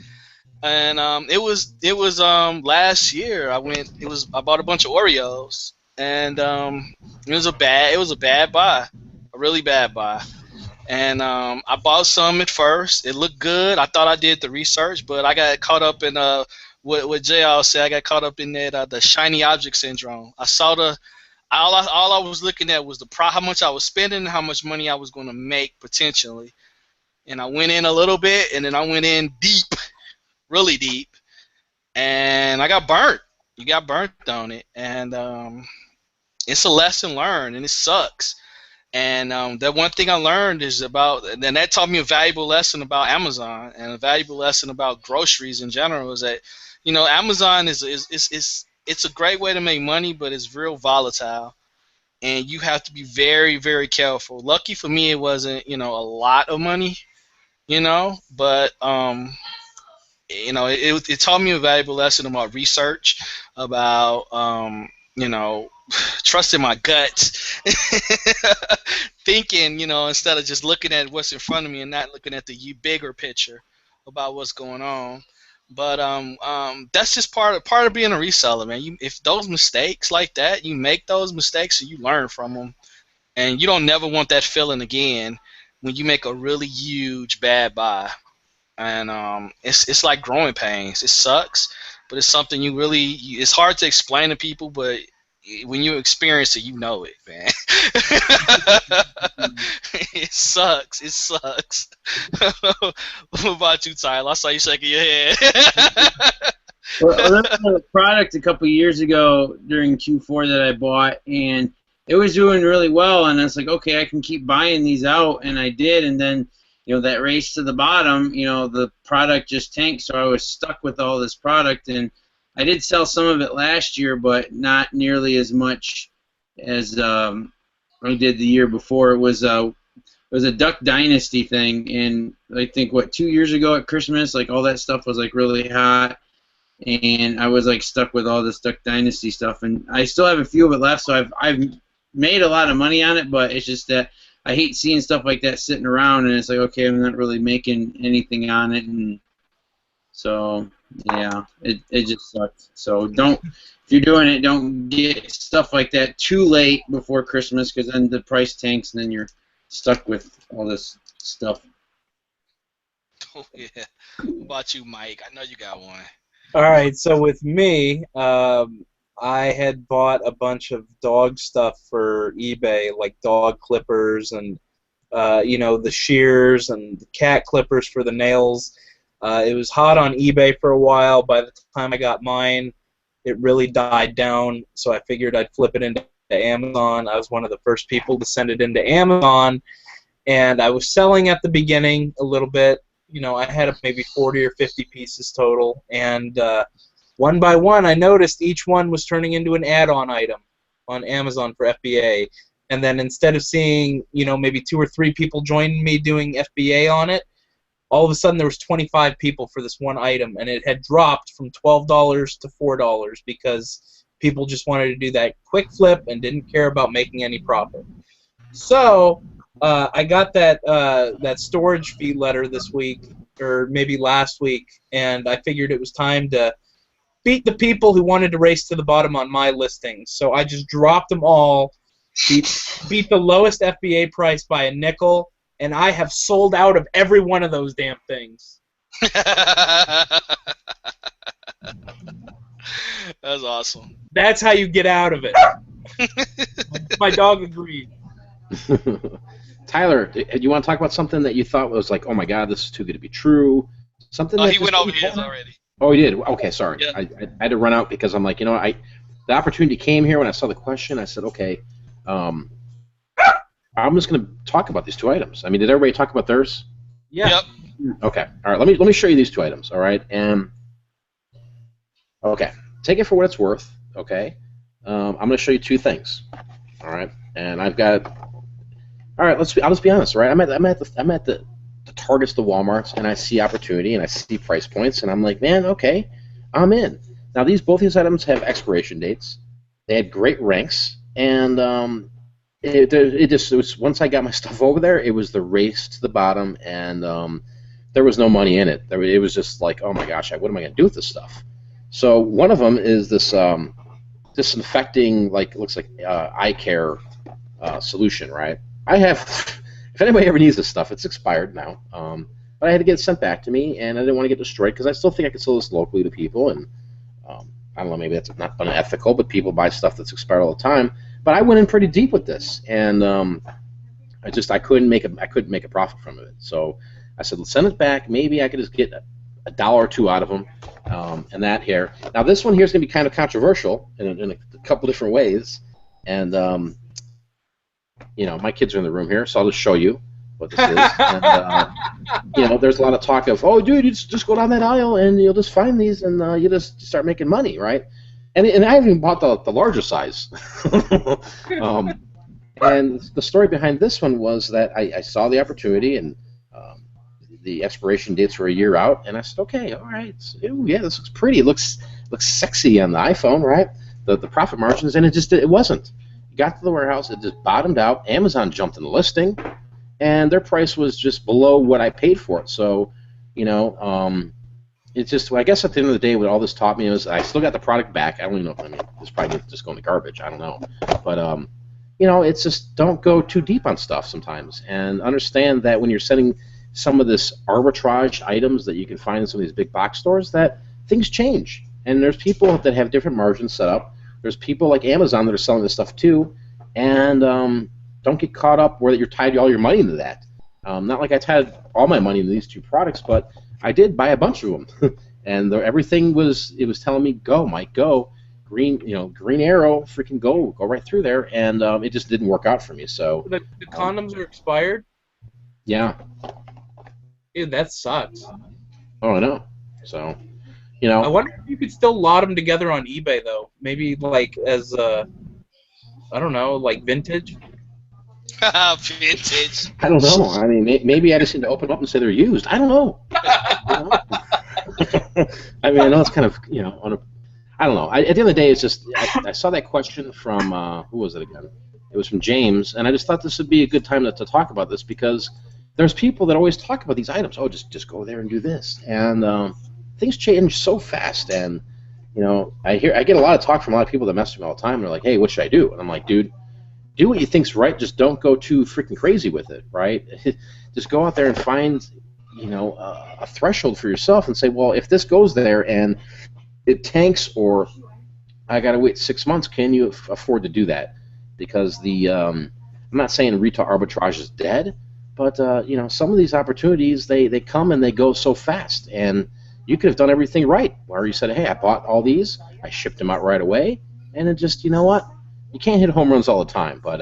and it was last year. I bought a bunch of Oreos, and it was a bad buy, a really bad buy, and I bought some at first. It looked good. I thought I did the research, but I got caught up in what JL said. I got caught up in that the shiny object syndrome. I saw all I was looking at was how much I was spending and how much money I was going to make potentially. And I went in a little bit, and then I went in deep, really deep, and I got burnt. You got burnt on it, and it's a lesson learned, and it sucks. And that one thing I learned is and that taught me a valuable lesson about Amazon and a valuable lesson about groceries in general. Is that Amazon it's a great way to make money, but it's real volatile, and you have to be very, very careful. Lucky for me, it wasn't a lot of money, but it taught me a valuable lesson about research, about trusting my gut, thinking instead of just looking at what's in front of me and not looking at the bigger picture about what's going on. But that's just part of being a reseller, man. If those mistakes like that, you make those mistakes and you learn from them, and you don't never want that feeling again when you make a really huge bad buy. And it's like growing pains. It sucks, but it's something it's hard to explain to people, but when you experience it, you know it, man. It sucks. It sucks. What about you, Tyler? I saw you shaking your head. Well, there was a product a couple years ago during Q4 that I bought, and it was doing really well, and I was like, okay, I can keep buying these out, and I did, and then that race to the bottom, the product just tanked, so I was stuck with all this product, and I did sell some of it last year, but not nearly as much as I did the year before. It was a Duck Dynasty thing, and I think 2 years ago at Christmas, like all that stuff was like really hot, and I was like stuck with all this Duck Dynasty stuff, and I still have a few of it left, so I've made a lot of money on it, but it's just that I hate seeing stuff like that sitting around, and it's like, okay, I'm not really making anything on it, and so yeah, it just sucks. So if you're doing it, don't get stuff like that too late before Christmas, because then the price tanks, and then you're stuck with all this stuff. Oh yeah. What about you, Mike? I know you got one. All right, so with me, I had bought a bunch of dog stuff for eBay, like dog clippers and the shears and the cat clippers for the nails. It was hot on eBay for a while. By the time I got mine, it really died down, so I figured I'd flip it into Amazon. I was one of the first people to send it into Amazon, and I was selling at the beginning a little bit. I had maybe 40 or 50 pieces total, and one by one, I noticed each one was turning into an add-on item on Amazon for FBA. And then instead of seeing, maybe 2 or 3 people joining me doing FBA on it, all of a sudden there was 25 people for this one item, and it had dropped from $12 to $4 because people just wanted to do that quick flip and didn't care about making any profit. So I got that storage fee letter this week, or maybe last week, and I figured it was time to beat the people who wanted to race to the bottom on my listings. So I just dropped them all, beat the lowest FBA price by a nickel, and I have sold out of every one of those damn things. That's awesome. That's how you get out of it. My dog agreed. Tyler, do you want to talk about something that you thought was like, oh my God, this is too good to be true? Something. Oh, that he went over his already. Oh, he did? Okay, sorry. Yeah. I had to run out because I'm like, you know, the opportunity came here when I saw the question. I said, okay, I'm just going to talk about these two items. I mean, did everybody talk about theirs? Yeah. Yep. Okay. All right. Let me show you these two items. All right. And okay, take it for what it's worth. Okay. I'm going to show you two things. All right. And I've got. All right. I'll just be honest. All right. I'm at the Targets, the WalMarts, and I see opportunity and I see price points, and I'm like, man, okay, I'm in. Now both these items have expiration dates. They had great ranks, and it was once I got my stuff over there, it was the race to the bottom, and there was no money in it. It was just like, oh my gosh, what am I going to do with this stuff? So one of them is this disinfecting, like it looks like eye care solution, right? I have. If anybody ever needs this stuff, it's expired now. But I had to get it sent back to me, and I didn't want to get destroyed because I still think I could sell this locally to people. And I don't know, maybe that's not unethical, but people buy stuff that's expired all the time. But I went in pretty deep with this, and I couldn't make a profit from it. So I said, let's send it back. Maybe I could just get a dollar or two out of them. And that here. Now this one here is going to be kind of controversial in a couple different ways, and you know, my kids are in the room here, so I'll just show you what this is. And, you know, there's a lot of talk of, oh, dude, you just go down that aisle and you'll just find these and you just start making money, right? And I haven't even bought the larger size. And the story behind this one was that I saw the opportunity, and the expiration dates were a year out, and I said, okay, all right, ooh, yeah, this looks pretty. It looks sexy on the iPhone, right? The profit margins, and it wasn't. Got to the warehouse, it just bottomed out. Amazon jumped in the listing, and their price was just below what I paid for it. So, you know, it's just, I guess at the end of the day, what all this taught me was I still got the product back. I don't even know if, I mean, it's probably just going to garbage. I don't know. But, you know, it's just don't go too deep on stuff sometimes, and understand that when you're selling some of this arbitrage items that you can find in some of these big box stores, that things change. And there's people that have different margins set up. There's people like Amazon that are selling this stuff too, and don't get caught up where you're tied all your money into that. Not like I tied all my money into these two products, but I did buy a bunch of them, and everything was telling me go, Mike, go, green arrow, freaking go right through there, and it just didn't work out for me. So the condoms are expired. Yeah. Dude, that sucks. Oh, I know. So. You know, I wonder if you could still lot them together on eBay, though. Maybe, like, as, I don't know, like vintage? Vintage. I don't know. I mean, maybe I just need to open them up and say they're used. I don't know. I mean, I know it's kind of, you know, I don't know. At the end of the day, it's just, I saw that question from, who was it again? It was from James, and I just thought this would be a good time to talk about this, because there's people that always talk about these items. Oh, just go there and do this. And, things change so fast, and you know, I get a lot of talk from a lot of people that message me all the time. And they're like, "Hey, what should I do?" And I'm like, "Dude, do what you think's right. Just don't go too freaking crazy with it, right? Just go out there and find, you know, a threshold for yourself, and say, well, if this goes there and it tanks, or I gotta wait 6 months, can you afford to do that? Because I'm not saying retail arbitrage is dead, but you know, some of these opportunities they come and they go so fast, and you could have done everything right, where you said, hey, I bought all these, I shipped them out right away, and it just, you know what, you can't hit home runs all the time, but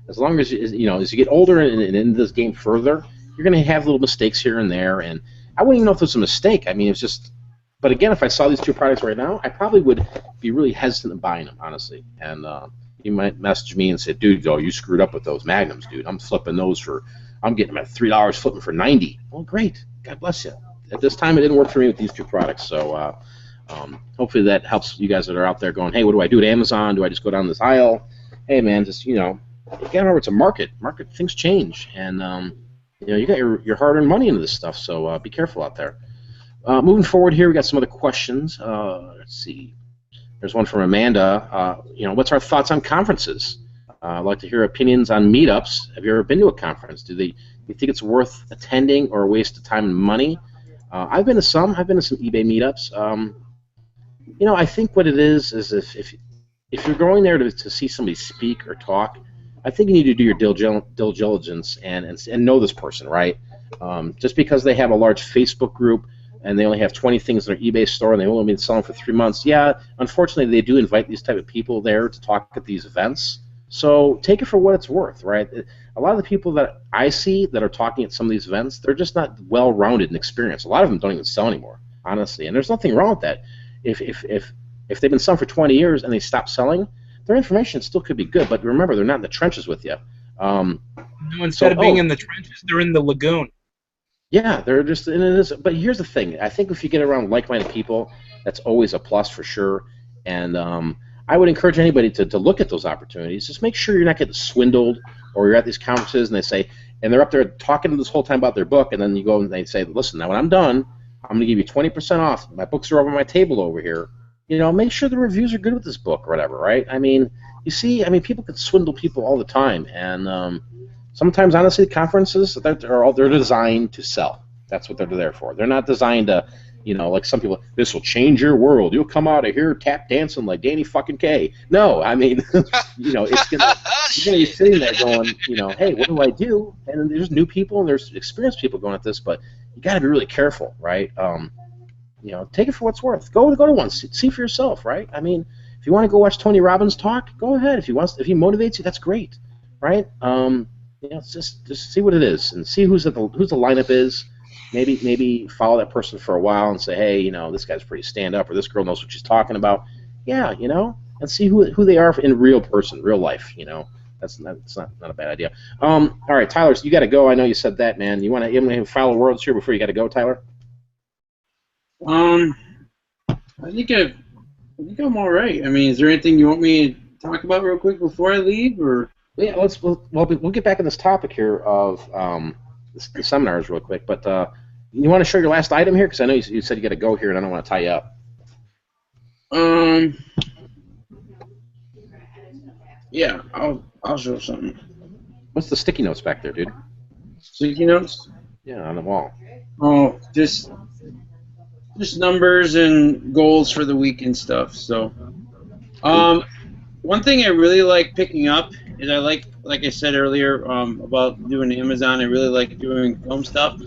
as long as, you know, as you get older and into this game further, you're going to have little mistakes here and there, and I wouldn't even know if it was a mistake. I mean, it's just, but again, if I saw these two products right now, I probably would be really hesitant in buying them, honestly, and you might message me and say, dude, you screwed up with those Magnums, dude. I'm flipping those for I'm getting them at $3 flipping for 90. Well, great. God bless you. At this time, it didn't work for me with these two products. So hopefully that helps you guys that are out there going, hey, what do I do at Amazon? Do I just go down this aisle? Hey, man, just, you know, again, remember, it's a market. Market things change, and you know, you got your hard-earned money into this stuff. So be careful out there. Moving forward here, we got some other questions. Let's see. There's one from Amanda. You know, what's our thoughts on conferences? I'd like to hear opinions on meetups. Have you ever been to a conference? Do you think it's worth attending or a waste of time and money? I've been to some. I've been to some eBay meetups. You know, I think what it is if you're going there to see somebody speak or talk, I think you need to do your due diligence and know this person, right? Just because they have a large Facebook group and they only have 20 things in their eBay store and they've only been selling for 3 months, yeah, unfortunately they do invite these type of people there to talk at these events. So take it for what it's worth, right? A lot of the people that I see that are talking at some of these events, they're just not well-rounded and experienced. A lot of them don't even sell anymore, honestly, and there's nothing wrong with that. If they've been selling for 20 years and they stop selling, their information still could be good, but remember, they're not in the trenches with you. No, instead of being in the trenches, they're in the lagoon. Yeah, they're just in it. But here's the thing. I think if you get around like-minded people, that's always a plus for sure. And I would encourage anybody to look at those opportunities. Just make sure you're not getting swindled, or you're at these conferences and they say, and they're up there talking this whole time about their book, and then you go and they say, listen, now when I'm done, I'm going to give you 20% off. My books are over my table over here. You know, make sure the reviews are good with this book or whatever, right? I mean, you see, I mean, people can swindle people all the time, and sometimes, honestly, conferences, they're designed to sell. That's what they're there for. They're not designed to, you know, like some people, this will change your world. You'll come out of here tap dancing like Danny fucking Kaye. No, I mean, you know, you're gonna be sitting there going, you know, hey, what do I do? And there's new people and there's experienced people going at this, but you got to be really careful, right? You know, take it for what's worth. Go to one. See for yourself, right? I mean, if you want to go watch Tony Robbins talk, go ahead. If he motivates you, that's great, right? You know, just see what it is and see who's the lineup is. Maybe follow that person for a while and say, hey, you know, this guy's pretty stand up, or this girl knows what she's talking about. Yeah, you know, and see who they are in real life. You know, that's not a bad idea. All right, Tyler, so you got to go. I know you said that, man. You want to final words here before you got to go, Tyler? I think I'm all right. I mean, is there anything you want me to talk about real quick before I leave, or? Yeah, we'll get back on this topic here of the seminars real quick. But you want to show your last item here, because I know you said you got to go here, and I don't want to tie you up. Yeah, I'll show something. What's the sticky notes back there, dude? Sticky notes? Yeah, on the wall. Oh, just numbers and goals for the week and stuff. So, one thing I really like picking up is like I said earlier about doing Amazon. I really like doing film stuff,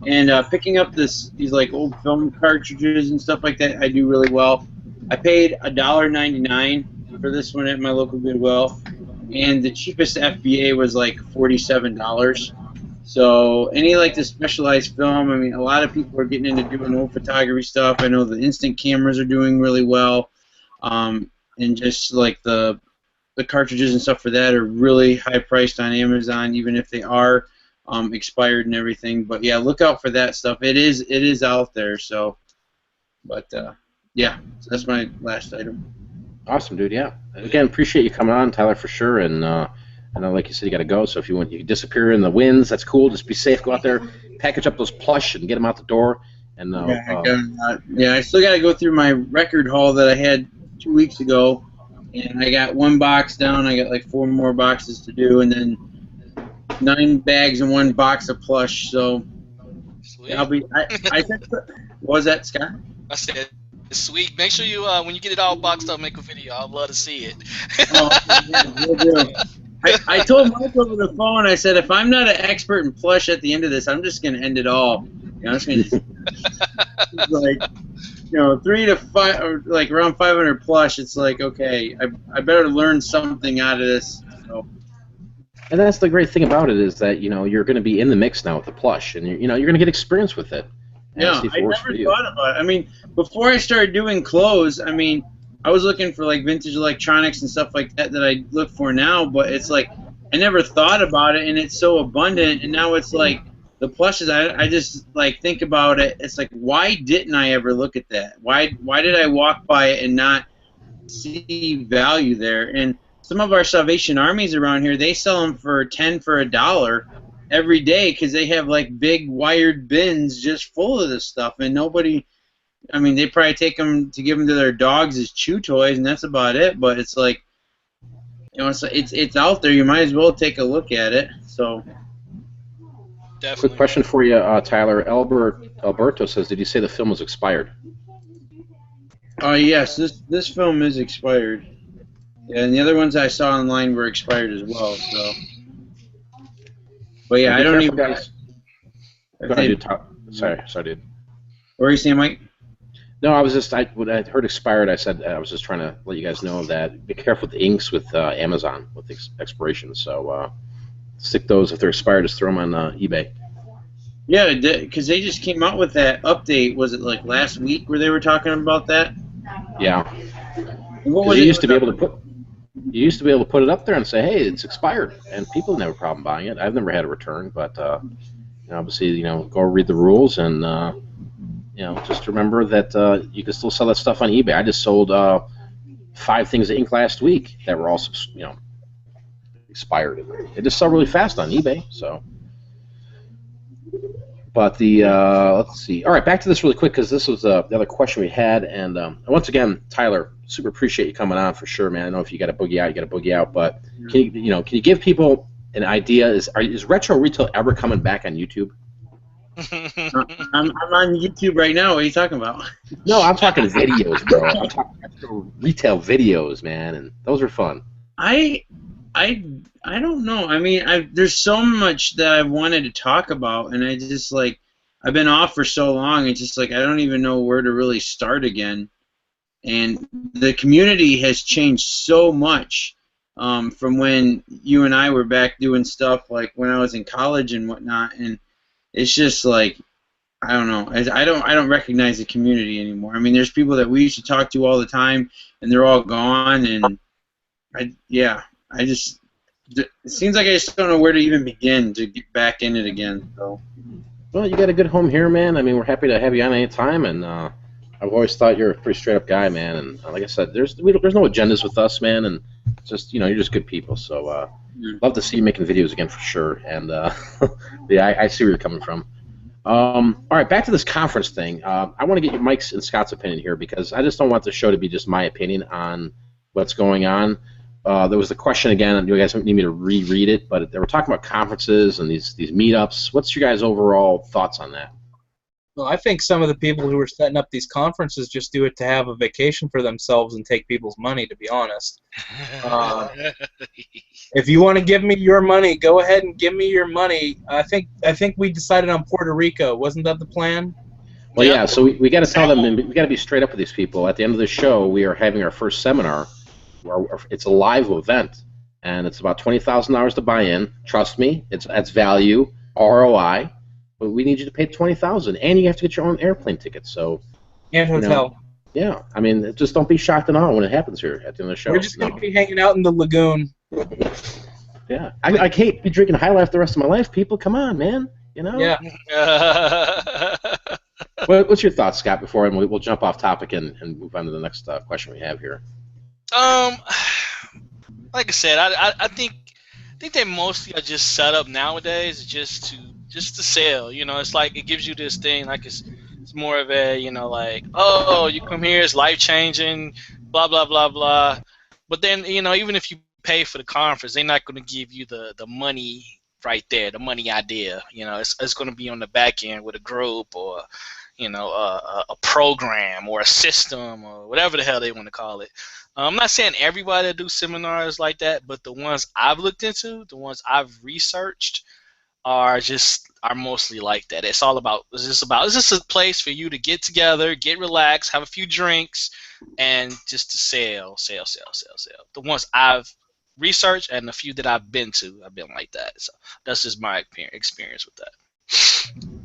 and picking up these like old film cartridges and stuff like that. I do really well. I paid $1.99 for this one at my local Goodwill, and the cheapest FBA was like $47. So any like the specialized film, I mean, a lot of people are getting into doing old photography stuff. I know the instant cameras are doing really well, and just like the cartridges and stuff for that are really high priced on Amazon, even if they are expired and everything. But yeah, look out for that stuff. It is out there. So, but yeah, so that's my last item. Awesome, dude. Yeah. Again, appreciate you coming on, Tyler, for sure. And I know, like you said, you got to go. So if you disappear in the winds, that's cool. Just be safe. Go out there, package up those plush, and get them out the door. And I still got to go through my record haul that I had 2 weeks ago, and I got one box down. I got like 4 more boxes to do, and then 9 bags and 1 box of plush. So Sweet. I'll be. I think. What was that, Scott? I said, sweet. Make sure you, when you get it all boxed up, make a video. I'd love to see it. Will do. I told Mike over the phone, I said, if I'm not an expert in plush at the end of this, I'm just going to end it all. You know, I'm just going to, like, you know, 3 to 5, or like around 500 plush, it's like, okay, I better learn something out of this. So. And that's the great thing about it is that, you know, you're going to be in the mix now with the plush, and you're going to get experience with it. Yeah, I never thought about it. I mean, before I started doing clothes, I mean, I was looking for like vintage electronics and stuff like that I look for now, but it's like I never thought about it, and it's so abundant, and now it's like the plushes. I just like think about it. It's like, why didn't I ever look at that? Why did I walk by it and not see value there? And some of our Salvation Armies around here, they sell them for 10 for $1 every day because they have like big wired bins just full of this stuff, and nobody. I mean, they probably take them to give them to their dogs as chew toys, and that's about it. But it's like, you know, it's out there. You might as well take a look at it. So, Definitely. Quick question for you, Tyler. Alberto says, did you say the film was expired? yes, this film is expired. Yeah, and the other ones I saw online were expired as well. So, but yeah, I don't even. Guys. Go ahead, dude. Sorry, dude. What were you saying, Mike? No, when I heard expired, I said I was just trying to let you guys know that be careful with the inks with Amazon with the expiration. So stick those, if they're expired, just throw them on eBay. Yeah, because they just came out with that update. Was it like last week where they were talking about that? Yeah. What was you used to be able to put it up there and say, hey, it's expired, and people never have a problem buying it. I've never had a return, but obviously, go read the rules and. Just remember that you can still sell that stuff on eBay. I just sold 5 things of ink last week that were also, expired. They just sell really fast on eBay. So, but let's see. All right, back to this really quick because this was the other question we had. And once again, Tyler, super appreciate you coming on for sure, man. I know if you got to boogie out, you got to boogie out. But can you give people an idea? Is retro retail ever coming back on YouTube? I'm on YouTube right now. What are you talking about? No, I'm talking videos, bro. I'm talking retail videos, man, and those are fun. I don't know. I mean, there's so much that I wanted to talk about, and I just I've been off for so long. It's just I don't even know where to really start again. And the community has changed so much from when you and I were back doing stuff like when I was in college and whatnot, and it's just I don't know. I don't recognize the community anymore. I mean, there's people that we used to talk to all the time, and they're all gone. And it seems like I just don't know where to even begin to get back in it again. So. Well, you got a good home here, man. I mean, we're happy to have you on any time, and I've always thought you're a pretty straight up guy, man. And like I said, there's no agendas with us, man. And just you're just good people. So. Love to see you making videos again for sure, and yeah, I see where you're coming from. All right, back to this conference thing. I want to get Mike's and Scott's opinion here because I just don't want the show to be just my opinion on what's going on. There was the question again, and you guys don't need me to reread it, but they were talking about conferences and these meetups. What's your guys' overall thoughts on that? Well, I think some of the people who are setting up these conferences just do it to have a vacation for themselves and take people's money, to be honest. If you want to give me your money, go ahead and give me your money. I think we decided on Puerto Rico. Wasn't that the plan? Well, yeah, so we got to tell them, and we got to be straight up with these people. At the end of the show, we are having our first seminar. It's a live event, and it's about $20,000 to buy in. Trust me, that's value, ROI. But we need you to pay $20,000, and you have to get your own airplane ticket. So, and hotel. Yeah, I mean, just don't be shocked and awe when it happens here at the end of the show. We're just going to be hanging out in the lagoon. Yeah, I can't be drinking High Life the rest of my life. People, come on, man. Yeah. What's your thoughts, Scott? Before we'll jump off topic and move on to the next question we have here. Like I said, I think they mostly are just set up nowadays just to sell. It's like it gives you this thing like it's more of a oh, you come here, it's life changing, blah blah blah blah. But then even if you pay for the conference, they're not going to give you the money right there, the money idea. It's going to be on the back end with a group or a program or a system or whatever the hell they want to call it. I'm not saying everybody that do seminars like that, but the ones I've looked into, the ones I've researched, are mostly like that. It's just a place for you to get together, get relaxed, have a few drinks, and just to sell. The ones I've researched and the few that I've been to, I've been like that. So that's just my experience with that.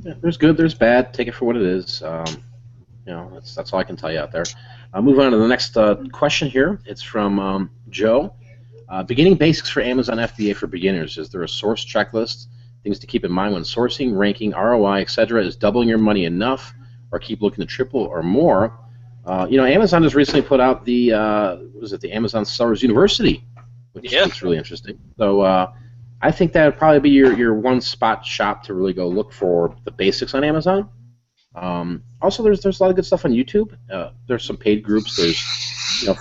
Yeah, there's good, there's bad. Take it for what it is. That's all I can tell you out there. I'll move on to the next question here. It's from Joe. Beginning basics for Amazon FBA for beginners. Is there a source checklist? Things to keep in mind when sourcing, ranking, ROI, etc. Is doubling your money enough, or keep looking to triple or more? Amazon just recently put out the the Amazon Sellers University, which looks really interesting. So I think that would probably be your one-spot shop to really go look for the basics on Amazon. Also, there's a lot of good stuff on YouTube. There's some paid groups. There's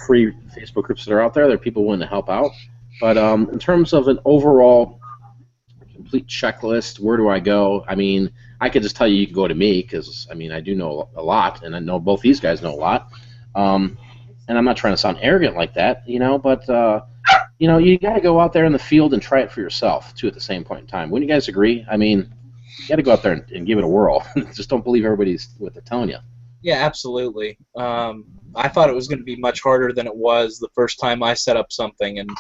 free Facebook groups that are out there. There are people willing to help out. But in terms of an overall complete checklist, where do I go? I mean, I could just tell you can go to me because, I mean, I do know a lot, and I know both these guys know a lot. And I'm not trying to sound arrogant like that, but, you got to go out there in the field and try it for yourself, too, at the same point in time. Wouldn't you guys agree? I mean, you got to go out there and give it a whirl. Just don't believe everybody's what they're telling you. Yeah, absolutely. I thought it was going to be much harder than it was the first time I set up something, and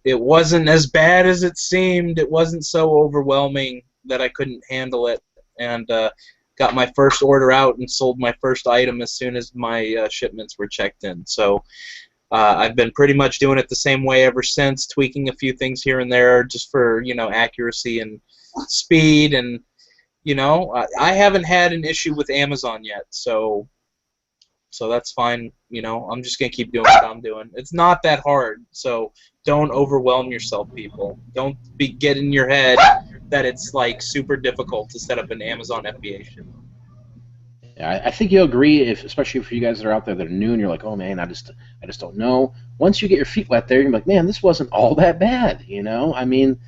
it wasn't as bad as it seemed. It wasn't so overwhelming that I couldn't handle it, and got my first order out and sold my first item as soon as my shipments were checked in. So I've been pretty much doing it the same way ever since, tweaking a few things here and there just for accuracy and speed, and I haven't had an issue with Amazon yet, so that's fine. I'm just gonna keep doing what I'm doing. It's not that hard, so don't overwhelm yourself, people. Don't get in your head that it's like super difficult to set up an Amazon FBA ship. Yeah, I think you'll agree, especially for you guys that are out there that are new and you're like, oh man, I just don't know. Once you get your feet wet there, you're like, man, this wasn't all that bad. I mean,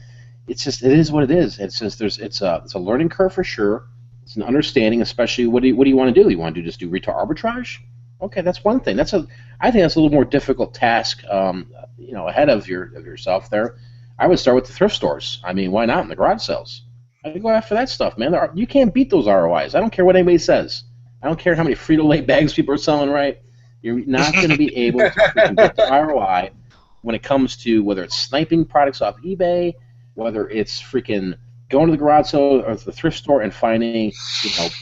it is what it is. It's just it's a learning curve for sure. It's an understanding, especially what do you want to do? You want to just do retail arbitrage? Okay, that's one thing. I think that's a little more difficult task. Ahead of yourself there. I would start with the thrift stores. I mean, why not? In the garage sales. I go after that stuff, man. You can't beat those ROIs. I don't care what anybody says. I don't care how many Frito-Lay bags people are selling, right? You're not going to be able to freaking get the ROI when it comes to whether it's sniping products off eBay, whether it's freaking going to the garage sale or the thrift store and finding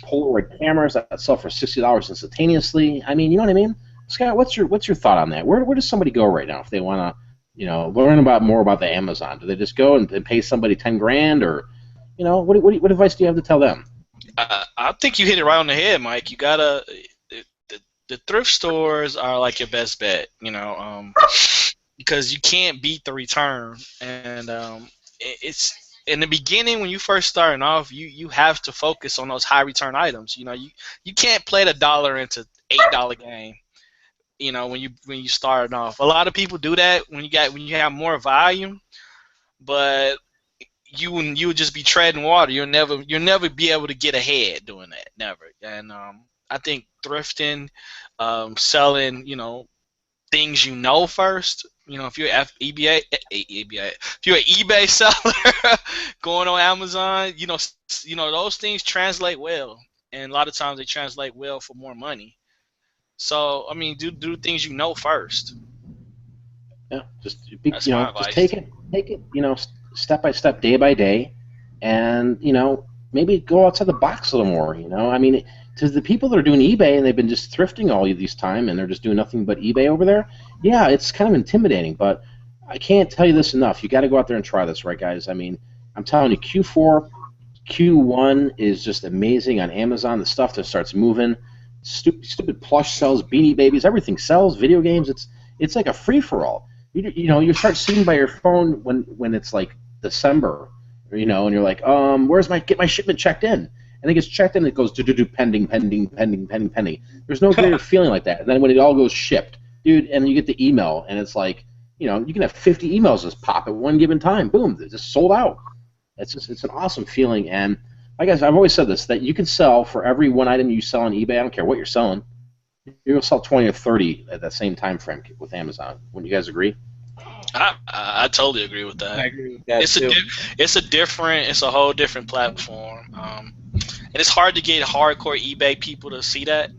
Polaroid cameras that sell for $60 instantaneously. I mean, you know what I mean? Scott, what's your thought on that? Where does somebody go right now if they want to learn more about the Amazon? Do they just go and pay somebody $10,000, or what advice do you have to tell them? I think you hit it right on the head, Mike. You gotta the thrift stores are like your best bet, because you can't beat the return, and it's in the beginning when you first starting off, you have to focus on those high return items. You can't play the dollar into $8 game. When you start off, a lot of people do that when you have more volume, but you would just be treading water. You'll never be able to get ahead doing that, never. And I think thrifting, selling, things first. If you're if you're an eBay seller going on Amazon, those things translate well, and a lot of times they translate well for more money. So I mean, do things first. Yeah, just take it, step by step, day by day, and maybe go outside the box a little more. I mean, to the people that are doing eBay and they've been just thrifting all of this time and they're just doing nothing but eBay over there, yeah, it's kind of intimidating. But I can't tell you this enough. You got to go out there and try this, right, guys? I mean, I'm telling you, Q4, Q1 is just amazing on Amazon. The stuff that starts moving, stupid plush sells, Beanie Babies, everything sells. Video games, it's like a free for all. You start seeing by your phone when it's like December, and you're like, get my shipment checked in, and it gets checked in, it goes pending. There's no greater feeling like that. And then when it all goes shipped, dude, and you get the email, and it's like, you can have 50 emails just pop at one given time, boom, it's just sold out. It's an awesome feeling, and like guys, I've always said this, that you can sell for every one item you sell on eBay. I don't care what you're selling. You're gonna sell 20 or 30 at that same time frame with Amazon. Wouldn't you guys agree? I totally agree with that. I agree with that too. It's a whole different platform, and it's hard to get hardcore eBay people to see that.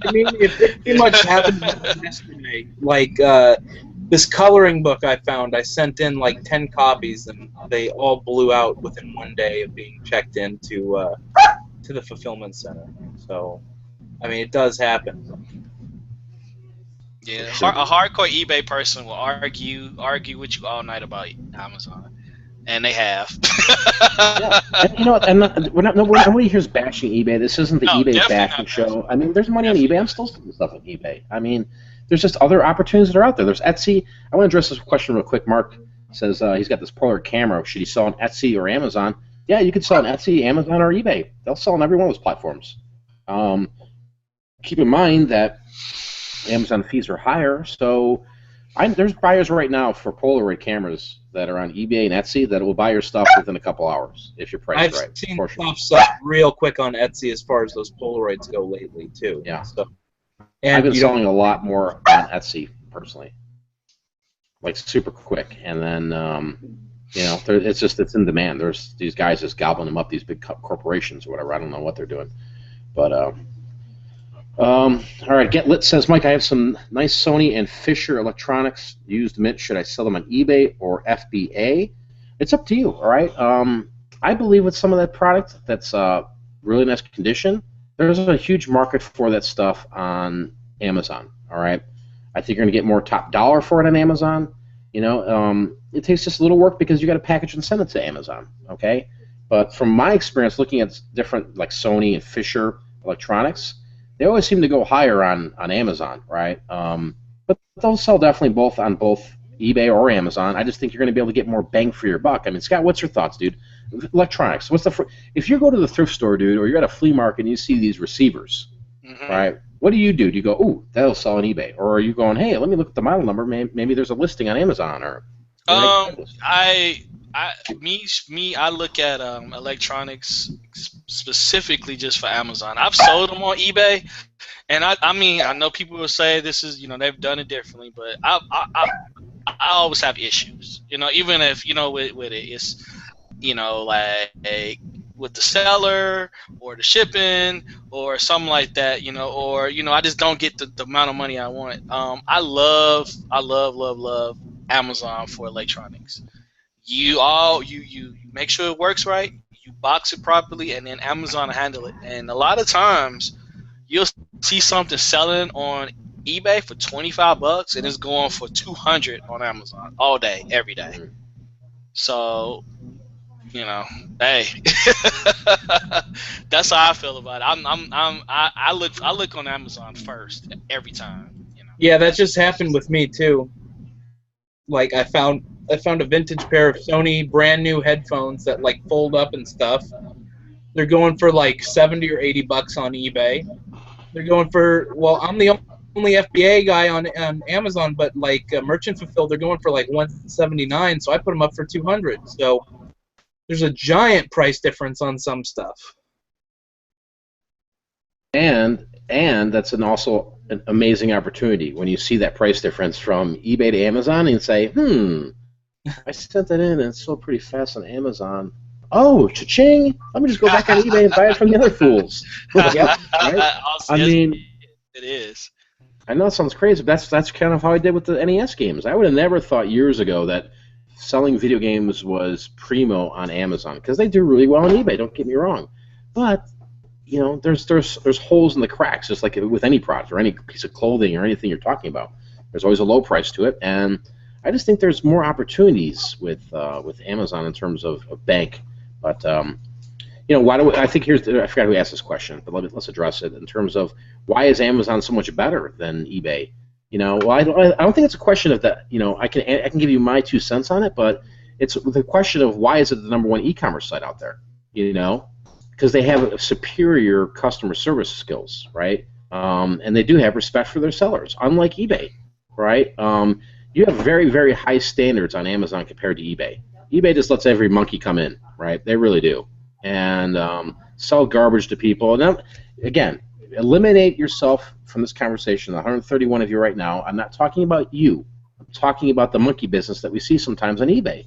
I mean, it pretty much happened yesterday. Like this coloring book I found, I sent in like 10 copies, and they all blew out within one day of being checked into to the fulfillment center. So, I mean, it does happen. Yeah, For sure. a hardcore eBay person will argue with you all night about Amazon, and they have. Yeah, and you know what? Nobody here's bashing eBay. This isn't the No, eBay definitely bashing not bashing. show. I mean, there's money on Definitely eBay. I'm not. still selling stuff on eBay. I mean, there's just other opportunities that are out there. There's Etsy. I want to address this question real quick. Mark says he's got this Polaroid camera. Should he sell on Etsy or Amazon? Yeah, you could sell on Etsy, Amazon, or eBay. They'll sell on every one of those platforms. Keep in mind that Amazon fees are higher, so there's buyers right now for Polaroid cameras that are on eBay and Etsy that will buy your stuff within a couple hours if you're priced right. I've seen stuff real quick on Etsy as far as those Polaroids go lately too. Yeah. So, I've been selling a lot more on Etsy personally, like super quick, and then it's in demand. There's these guys just gobbling them up, these big corporations or whatever. I don't know what they're doing, but all right. Get Lit says, Mike, I have some nice Sony and Fisher electronics used mint. Should I sell them on eBay or FBA? It's up to you. All right. I believe with some of that product that's really nice condition, there's a huge market for that stuff on Amazon. All right. I think you're going to get more top dollar for it on Amazon. It takes just a little work because you got to package and send it to Amazon. Okay. But from my experience looking at different like Sony and Fisher electronics, they always seem to go higher on Amazon, right? But they'll sell definitely both on both eBay or Amazon. I just think you're going to be able to get more bang for your buck. I mean, Scott, what's your thoughts, dude? Electronics. If you go to the thrift store, dude, or you're at a flea market and you see these receivers, right? What do? Do you go, ooh, that'll sell on eBay, or are you going, hey, let me look at the model number. Maybe there's a listing on Amazon, or I look at electronics specifically just for Amazon. I've sold them on eBay, and I know people will say this is they've done it differently, but I always have issues. Even if with it's like with the seller or the shipping or something like that, or I just don't get the amount of money I want. I love Amazon for electronics. You make sure it works right, you box it properly, and then Amazon will handle it. And a lot of times you'll see something selling on eBay for $25 and it's going for $200 on Amazon all day, every day. So hey, that's how I feel about it. I look on Amazon first every time. Yeah, that just happened with me too. Like I found a vintage pair of Sony brand new headphones that like fold up and stuff. They're going for like $70 or $80 on eBay. They're going for, well, I'm the only FBA guy on Amazon, but like merchant fulfilled, they're going for like $179. So I put them up for $200. So there's a giant price difference on some stuff. And that's also an amazing opportunity when you see that price difference from eBay to Amazon and you say, I sent that in and it's sold pretty fast on Amazon. Oh, cha-ching! Let me just go back on eBay and buy it from the other fools. Yep, right? I mean, it is. I know it sounds crazy, but that's kind of how I did with the NES games. I would have never thought years ago that selling video games was primo on Amazon because they do really well on eBay. Don't get me wrong, but there's holes in the cracks, just like with any product or any piece of clothing or anything you're talking about. There's always a low price to it, and I just think there's more opportunities with Amazon in terms of bank. But why do I think I forgot who asked this question, but let's address it in terms of why is Amazon so much better than eBay? Well, I don't think it's a question of that. I can give you my 2 cents on it, but it's the question of why is it the #1 e-commerce site out there? Because they have superior customer service skills, right? And they do have respect for their sellers, unlike eBay, right? You have very, very high standards on Amazon compared to eBay. eBay just lets every monkey come in, right? They really do, and sell garbage to people. Now, again, eliminate yourself from this conversation. 131 of you right now. I'm not talking about you. I'm talking about the monkey business that we see sometimes on eBay,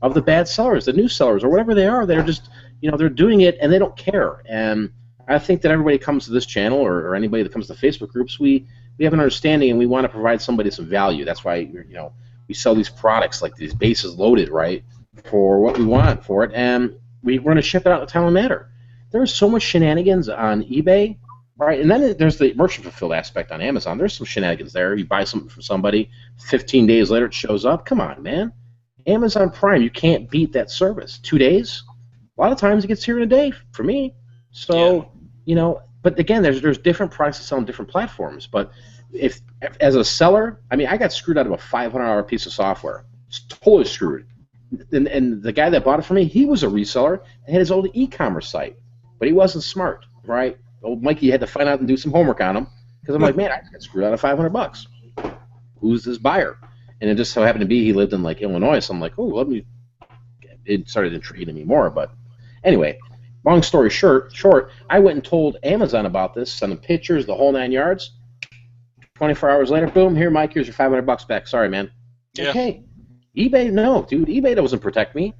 of the bad sellers, the new sellers, or whatever they are. They're just they're doing it and they don't care. And I think that everybody comes to this channel or anybody that comes to Facebook groups, we have an understanding and we want to provide somebody some value. That's why we sell these products like these bases loaded, right, for what we want for it, and we're going to ship it out in a timely manner. There's so much shenanigans on eBay Right, and then there's the merchant fulfilled aspect on Amazon. There's some shenanigans there. You buy something from somebody, 15 days later it shows up. Come on, man. Amazon Prime, you can't beat that service. 2 days? A lot of times it gets here in a day for me. So, but again, there's different products that sell on different platforms. But if as a seller, I mean, I got screwed out of a $500 piece of software. It's totally screwed. And the guy that bought it for me, he was a reseller and had his own e-commerce site, but he wasn't smart, right? Old Mikey had to find out and do some homework on him because I'm like, man, I got screwed out of $500. Who's this buyer? And it just so happened to be he lived in like Illinois, so I'm like, oh, it started intriguing me more. But anyway, long story short, I went and told Amazon about this, sent them pictures, the whole 9 yards. 24 hours later, boom, here, Mike, here's your $500 back. Sorry, man. Yeah. Okay. eBay, no, dude, eBay doesn't protect me.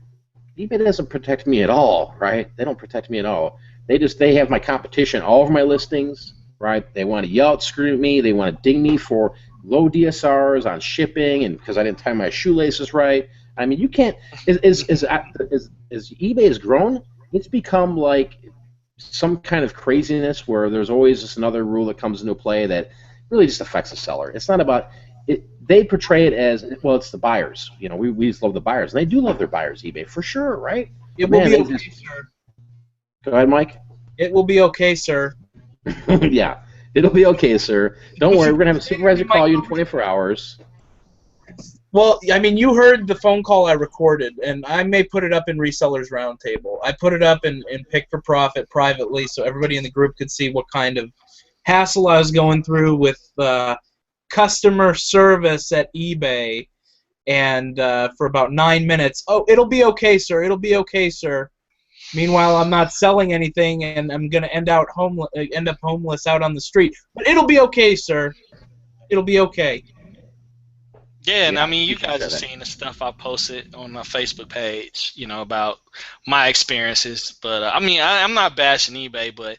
eBay doesn't protect me at all, right? They don't protect me at all. They have my competition all over my listings, right? They want to yell at, scream at me. They want to ding me for low DSRs on shipping and because I didn't tie my shoelaces right. I mean, you can't. As eBay has grown, it's become like some kind of craziness where there's always just another rule that comes into play that really just affects the seller. It's not about it. They portray it as, well, it's the buyers. We just love the buyers, and they do love their buyers. eBay for sure, right? It will be okay, sir. Go ahead, Mike. It will be okay, sir. Yeah, it'll be okay, sir. Don't worry, we're gonna have a supervisor call you in 24 hours. Well, I mean, you heard the phone call I recorded, and I may put it up in Resellers Roundtable. I put it up in Pick for Profit privately so everybody in the group could see what kind of hassle I was going through with customer service at eBay, and for about 9 minutes, oh, it'll be okay, sir. It'll be okay, sir. Meanwhile, I'm not selling anything, and I'm gonna end up homeless out on the street. But it'll be okay, sir. It'll be okay. Yeah, and I mean, you guys have seen the stuff I posted on my Facebook page, about my experiences. But I mean, I'm not bashing eBay, but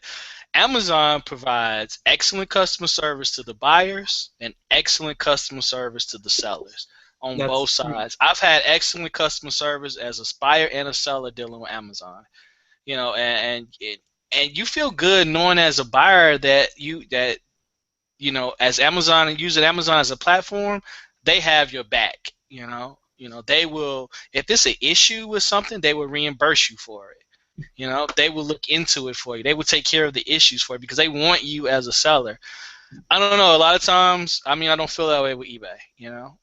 Amazon provides excellent customer service to the buyers and excellent customer service to the sellers on both sides. I've had excellent customer service as a buyer and a seller dealing with Amazon. And you feel good knowing as a buyer that as Amazon and using Amazon as a platform, they have your back. They will, if it's an issue with something, they will reimburse you for it. They will look into it for you. They will take care of the issues for you because they want you as a seller. I don't know. A lot of times, I mean, I don't feel that way with eBay.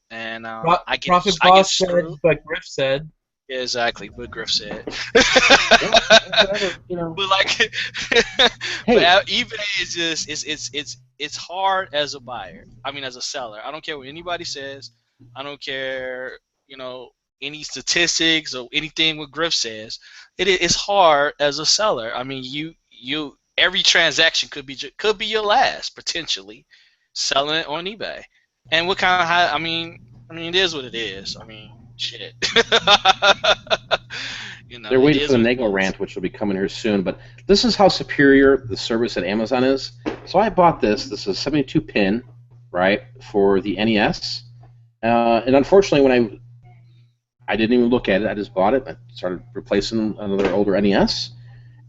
And I get Profit Boss said, like Griff said. Yeah, exactly what Griff said. Yeah, But like, but eBay is just it's hard as a buyer. I mean, as a seller. I don't care what anybody says. I don't care any statistics or anything what Griff says. It's hard as a seller. I mean, you every transaction could be your last potentially selling it on eBay. And what kind of I mean it is what it is. I mean, shit. They're waiting for the Nego rant, which will be coming here soon. But this is how superior the service at Amazon is. So I bought this. This is a 72 pin, right, for the NES. And unfortunately, when I didn't even look at it. I just bought it. I started replacing another older NES.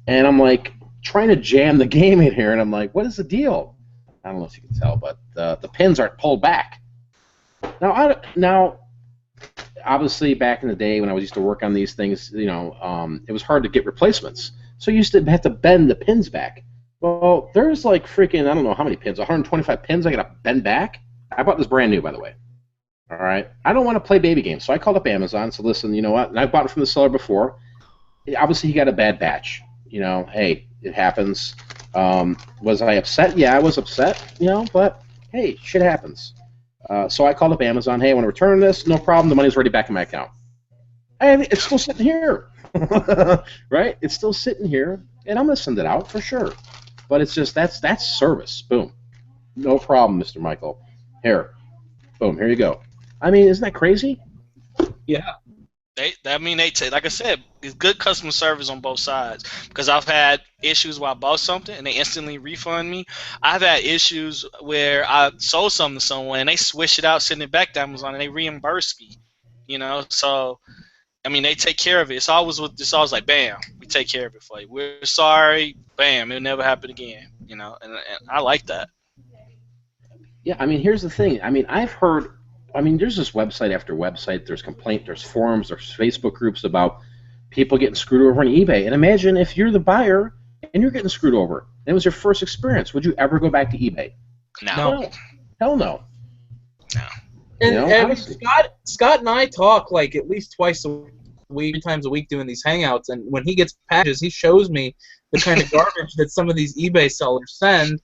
And I'm like trying to jam the game in here. And I'm like, what is the deal? I don't know if you can tell, but the pins aren't pulled back. Now, obviously, back in the day when I used to work on these things, it was hard to get replacements. So you used to have to bend the pins back. Well, there's like freaking, I don't know how many pins, 125 pins I got to bend back. I bought this brand new, by the way. All right. I don't want to play baby games, so I called up Amazon. So listen, you know what? And I bought it from the seller before. Obviously, he got a bad batch. Hey, it happens. Was I upset? Yeah, I was upset. But hey, shit happens. So I called up Amazon. Hey, I want to return this. No problem. The money's already back in my account. And it's still sitting here, right? It's still sitting here, and I'm gonna send it out for sure. But it's just that's service. Boom, no problem, Mr. Michael. Here, boom. Here you go. I mean, isn't that crazy? Yeah. They take, like I said, it's good customer service on both sides. Because I've had issues where I bought something and they instantly refund me. I've had issues where I sold something to someone and they switch it out, send it back to Amazon, and they reimburse me. So I mean, they take care of it. It's always like, bam, we take care of it for you. We're sorry, bam, it'll never happen again. you know, and I like that. Yeah, I mean, here's the thing. I mean, I've heard. I mean, there's this website after website. There's there's forums, there's Facebook groups about people getting screwed over on eBay. And imagine if you're the buyer and you're getting screwed over. And it was your first experience. Would you ever go back to eBay? No. Hell no. No. And, You know, and honestly. Scott and I talk like at least twice a week, 3 times a week doing these hangouts. And when he gets packages, he shows me the kind of garbage that some of these eBay sellers send.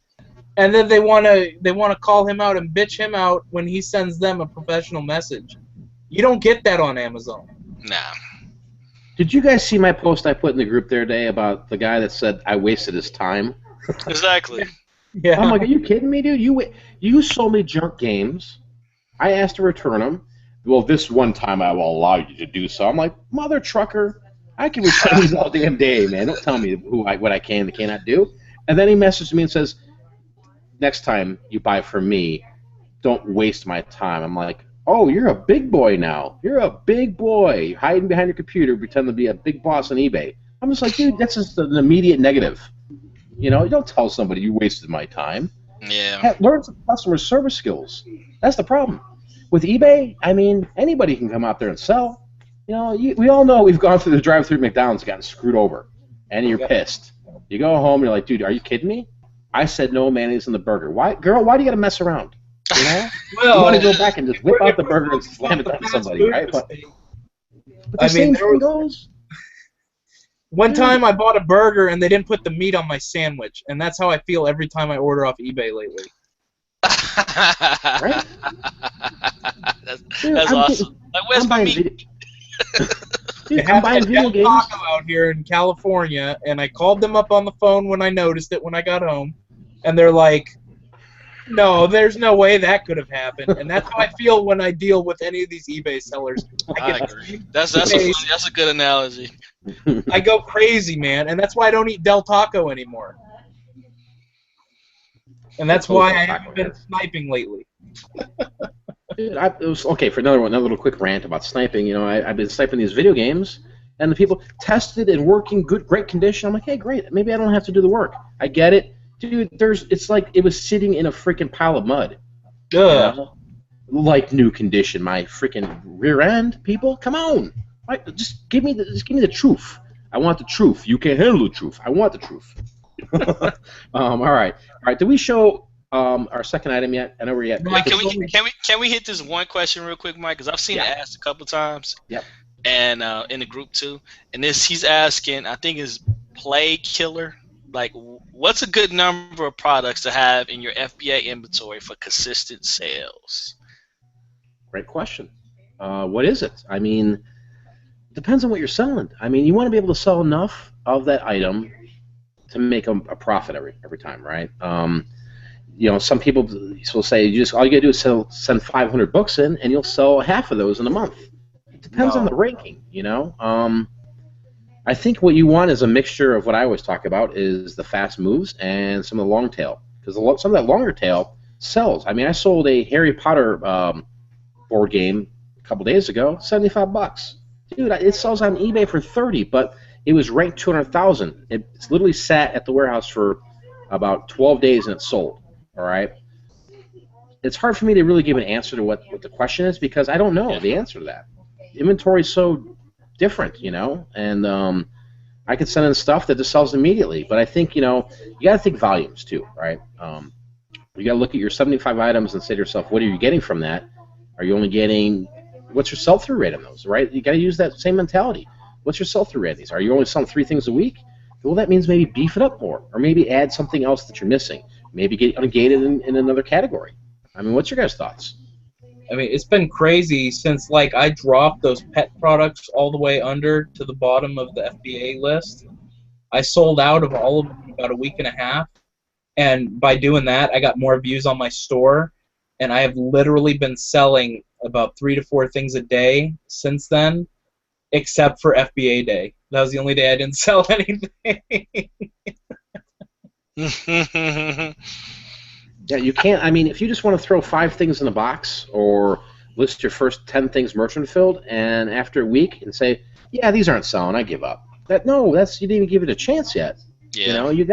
And then they wanna call him out and bitch him out when he sends them a professional message. You don't get that on Amazon. Nah. Did you guys see my post I put in the group the other day about the guy that said I wasted his time? Exactly. Yeah. I'm like, are you kidding me, dude? You sold me junk games. I asked to return them. Well, this one time I will allow you to do so. I'm like, mother trucker, I can return these all damn day, man. Don't tell me what I can and cannot do. And then he messaged me and says, next time you buy from me, don't waste my time. I'm like, oh, you're a big boy now. You're a big boy. You're hiding behind your computer, pretend to be a big boss on eBay. I'm just like, dude, that's just an immediate negative. You know, you don't tell somebody you wasted my time. Yeah. Learn some customer service skills. That's the problem. With eBay, I mean, anybody can come out there and sell. You know, we all know we've gone through the drive-thru at McDonald's and gotten screwed over, and you're pissed. You go home, you're like, dude, are you kidding me? I said no mayonnaise in the burger. Why, girl? Why do you got to mess around? You know, Well, you want to go back and just whip out the burger and slam it on somebody, right? But the same thing goes. One time I bought a burger and they didn't put the meat on my sandwich, and that's how I feel every time I order off eBay lately. Right? That's awesome. Like, where's my meat? Dude, I'm buying video games. Taco out here in California, and I called them up on the phone when I noticed it when I got home, and they're like, no, there's no way that could have happened. And that's how I feel when I deal with any of these eBay sellers. I agree. That's a good analogy. I go crazy, man, and that's why I don't eat Del Taco anymore. And that's why I haven't been sniping lately. Dude, it was, okay, for another little quick rant about sniping. You know, I've been sniping these video games, and the people tested and working great condition. I'm like, hey, great. Maybe I don't have to do the work. I get it, dude. It's like it was sitting in a freaking pile of mud. You know? Like new condition. My freaking rear end, people. Come on, just give me the truth. I want the truth. You can't handle the truth. I want the truth. All right. Did we show our second item yet? I know we're yet. Wait, can we hit this one question real quick, Mike? Because I've seen it asked a couple times. Yep. And in the group too. And he's asking, I think is Play Killer. Like, what's a good number of products to have in your FBA inventory for consistent sales? Great question. What is it? I mean, depends on what you're selling. I mean, you want to be able to sell enough of that item to make a profit every time, right? You know, some people will say all you gotta do is send 500 books in, and you'll sell half of those in a month. It depends on the ranking, you know. I think what you want is a mixture of what I always talk about is the fast moves and some of the long tail, because some of that longer tail sells. I mean, I sold a Harry Potter board game a couple days ago, $75. Dude, it sells on eBay for $30, but it was ranked 200,000. It's literally sat at the warehouse for about 12 days and it's sold. All right. It's hard for me to really give an answer to what the question is because I don't know the answer to that. Inventory is so different, you know, and I could send in stuff that just sells immediately. But I think, you know, you got to think volumes too, right? You got to look at your 75 items and say to yourself, what are you getting from that? Are you only getting, what's your sell-through rate on those, right? You got to use that same mentality. What's your sell-through rate on these? Are you only selling 3 things a week? Well, that means maybe beef it up more, or maybe add something else that you're missing. Maybe get ungated in another category. I mean, what's your guys' thoughts? I mean, it's been crazy since, like, I dropped those pet products all the way under to the bottom of the FBA list. I sold out of all of them in about a week and a half, and by doing that, I got more views on my store, and I have literally been selling about 3 to 4 things a day since then, except for FBA Day. That was the only day I didn't sell anything. Yeah, you can't. I mean, if you just want to throw 5 things in a box or list your first 10 things merchant filled, and after a week and say, "Yeah, these aren't selling. I give up." You didn't even give it a chance yet. Yeah. You know, you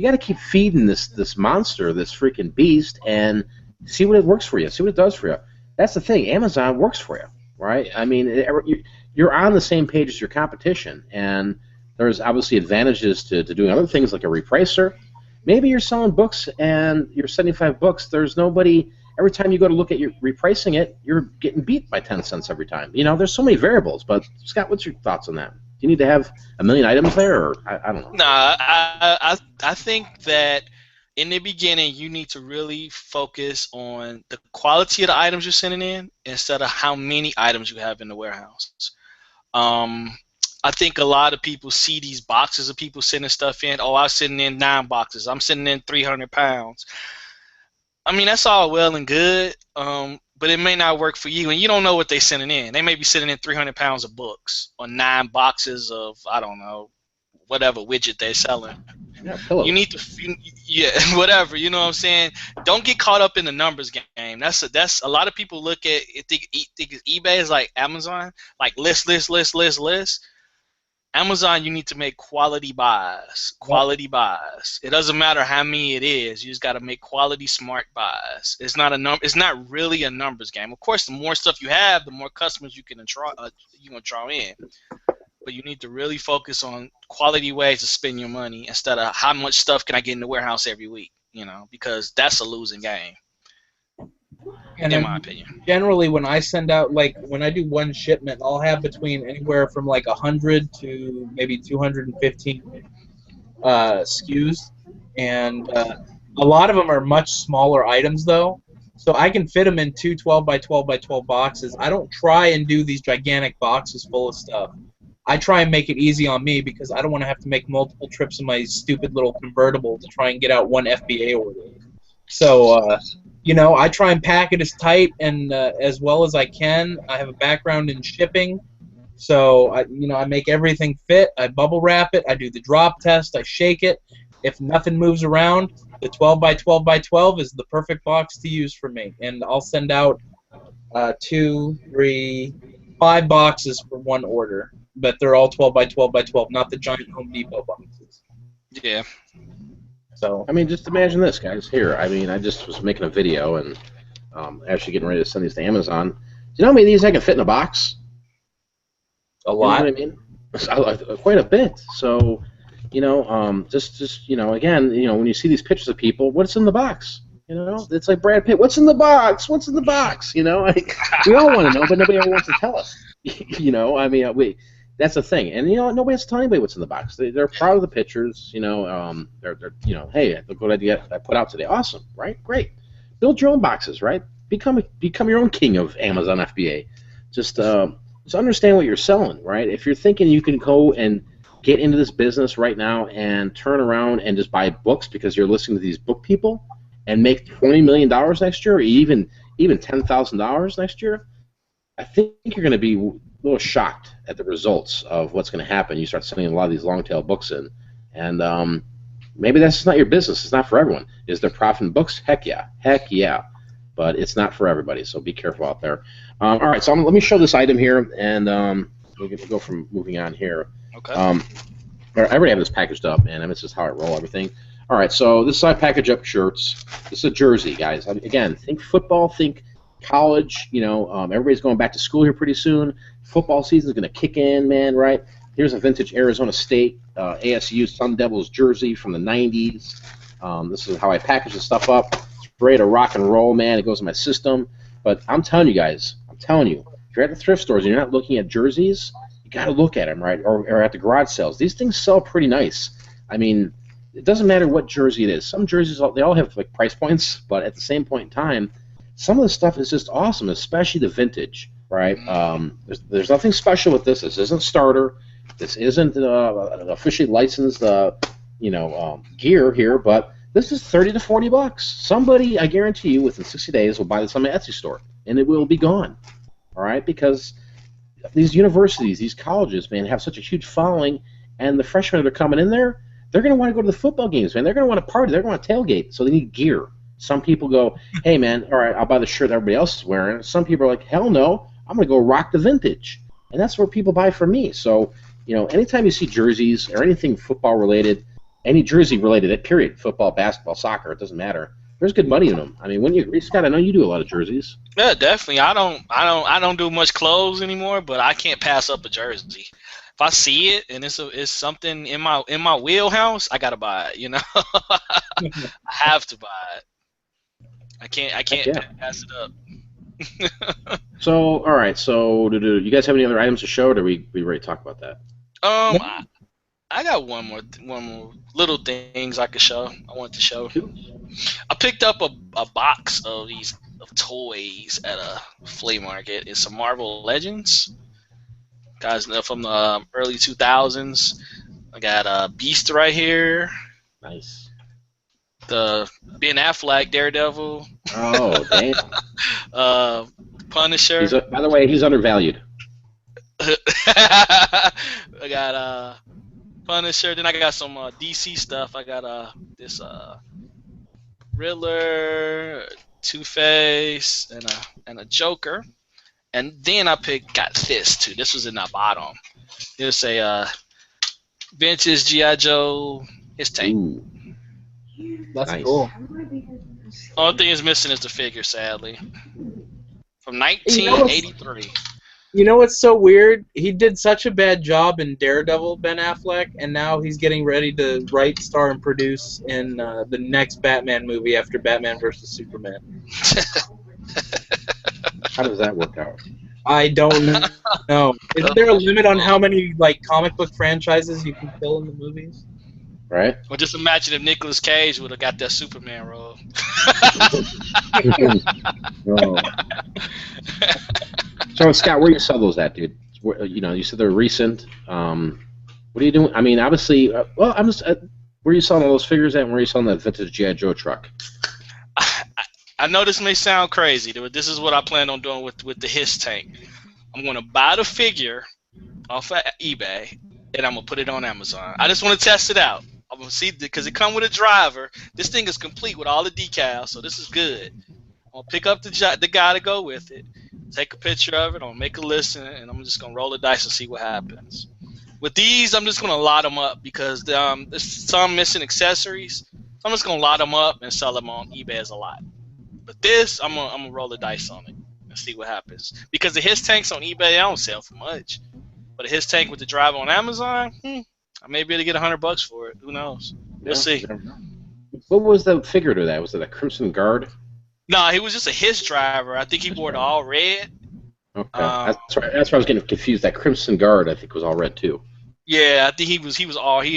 you got to keep feeding this monster, this freaking beast, and see what it works for you. See what it does for you. That's the thing. Amazon works for you, right? I mean, you're on the same page as your competition, and there's obviously advantages to doing other things like a repricer. Maybe you're selling books and you're 75 books. There's nobody. Every time you go to look at your repricing it, you're getting beat by 10 cents every time. You know, there's so many variables. But Scott, what's your thoughts on that? Do you need to have a million items there, or I don't know? Nah, I think that in the beginning you need to really focus on the quality of the items you're sending in instead of how many items you have in the warehouse. I think a lot of people see these boxes of people sending stuff in. Oh, I'm sending in 9 boxes. I'm sending in 300 pounds. I mean, that's all well and good, but it may not work for you, and you don't know what they're sending in. They may be sending in 300 pounds of books or 9 boxes of, I don't know, whatever widget they're selling. Yeah, pillows. You need to, yeah, whatever. You know what I'm saying? Don't get caught up in the numbers game. That's a lot of people look at it, think eBay is like Amazon, like list. Amazon, you need to make quality buys. Quality buys. It doesn't matter how many it is. You just got to make quality, smart buys. It's not It's not really a numbers game. Of course, the more stuff you have, the more customers you can draw in. But you need to really focus on quality ways to spend your money instead of how much stuff can I get in the warehouse every week. You know, because that's a losing game. And in my opinion. Generally, when I send out, like, when I do one shipment, I'll have between anywhere from like 100 to maybe 215 SKUs, and a lot of them are much smaller items, though, so I can fit them in 2 12 by 12 by 12 boxes. I don't try and do these gigantic boxes full of stuff. I try and make it easy on me because I don't want to have to make multiple trips in my stupid little convertible to try and get out one FBA order. So, you know, I try and pack it as tight and as well as I can. I have a background in shipping, so I make everything fit. I bubble wrap it. I do the drop test. I shake it. If nothing moves around, the 12 by 12 by 12 is the perfect box to use for me, and I'll send out 2, 3, 5 boxes for one order, but they're all 12 by 12 by 12, not the giant Home Depot boxes. Yeah. So, I mean, just imagine this, guys. Here, I mean, I just was making a video and actually getting ready to send these to Amazon. Do you know how many of these I can fit in a box? a lot. You know what I mean? Quite a bit. So, you know, just you know, again, you know, when you see these pictures of people, what's in the box? You know, it's like Brad Pitt. What's in the box? What's in the box? You know, we all want to know, but nobody ever wants to tell us. You know, I mean, that's the thing, and you know, nobody has to tell anybody what's in the box. They're proud of the pictures. You know, they're you know, hey, look what I put out today. Awesome, right? Great. Build your own boxes, right? Become your own king of Amazon FBA. Just understand what you're selling, right? If you're thinking you can go and get into this business right now and turn around and just buy books because you're listening to these book people and make $20 million next year, or even $10,000 next year, I think you're going to be a little shocked at the results of what's going to happen. You start sending a lot of these long-tail books in, and maybe that's not your business. It's not for everyone. Is there profit in books? Heck yeah. But it's not for everybody, so be careful out there. All right, so let me show this item here, and we're going to go from moving on here. Okay. I already have this packaged up, man. This is how I roll everything. All right, so this is how I package up shirts. This is a jersey, guys. Again, think football, think college. You know, everybody's going back to school here pretty soon. Football season's going to kick in, man, right? Here's a vintage Arizona State ASU Sun Devils jersey from the 90s. This is how I package this stuff up. It's ready to rock and roll, man. It goes in my system. But I'm telling you guys, if you're at the thrift stores and you're not looking at jerseys, you got to look at them, right? Or at the garage sales. These things sell pretty nice. I mean, it doesn't matter what jersey it is. Some jerseys, they all have like price points, but at the same point in time, some of the stuff is just awesome, especially the vintage, right? There's nothing special with this. This isn't starter. This isn't an officially licensed, gear here, but this is $30 to $40. Somebody, I guarantee you, within 60 days will buy this on my Etsy store, and it will be gone, all right? Because these universities, these colleges, man, have such a huge following, and the freshmen that are coming in there, they're going to want to go to the football games, man. They're going to want to party. They're going to want to tailgate, so they need gear. Some people go, hey, man, all right, I'll buy the shirt everybody else is wearing. Some people are like, hell no, I'm going to go rock the vintage. And that's where people buy from me. So, you know, anytime you see jerseys or anything football-related, any jersey related, period. Football, basketball, soccer, it doesn't matter. There's good money in them. I mean, when you, Scott, I know you do a lot of jerseys. Yeah, definitely. I don't do much clothes anymore, but I can't pass up a jersey. If I see it and it's something in my wheelhouse, I gotta buy it. You know, I have to buy it. I can't Yeah. pass it up. So, all right. So, do you guys have any other items to show, or are we ready to talk about that? I got one more little things I could show. I want to show. I picked up a box of these toys at a flea market. It's some Marvel Legends, guys, from the early 2000s. I got Beast right here. Nice. The Ben Affleck Daredevil. Oh, damn. Punisher. By the way, he's undervalued. I got Punisher. Then I got some DC stuff. I got this Riddler, Two-Face, and a Joker. And then I got this too. This was in the bottom. It was a vintage G.I. Joe his tank. Ooh. That's Nice. cool. Only thing is missing is the figure, sadly. From 1983. You know what's so weird? He did such a bad job in Daredevil, Ben Affleck, and now he's getting ready to write, star, and produce in the next Batman movie after Batman vs. Superman. How does that work out? I don't know. Is there a limit on how many comic book franchises you can fill in the movies? Right? Well, just imagine if Nicolas Cage would have got that Superman role. Oh. So, Scott, where do you sell those at, dude? You said they're recent. What are you doing? I mean, obviously, I'm just. Where are you selling all those figures at, and where are you selling that vintage G.I. Joe truck? I know this may sound crazy, but this is what I plan on doing with the Hiss tank. I'm going to buy the figure off of eBay, and I'm going to put it on Amazon. I just want to test it out. I'm going to see, because it comes with a driver. This thing is complete with all the decals, so this is good. I'm going to pick up the guy to go with it, take a picture of it, I'm going to make a list, and I'm just going to roll the dice and see what happens. With these, I'm just going to lot them up because there's some missing accessories. So I'm just going to lot them up and sell them on eBay as a lot. But this, I'm gonna roll the dice on it and see what happens. Because the Hiss tanks on eBay, I don't sell for much. But a Hiss tank with the driver on Amazon, I may be able to get $100 for it. Who knows? We'll see. What was the figure to that? Was it a Crimson Guard? No, he was just a Hiss driver. I think he wore the all red. Okay, that's right. That's why I was getting confused. That Crimson Guard, I think, was all red too. Yeah, I think he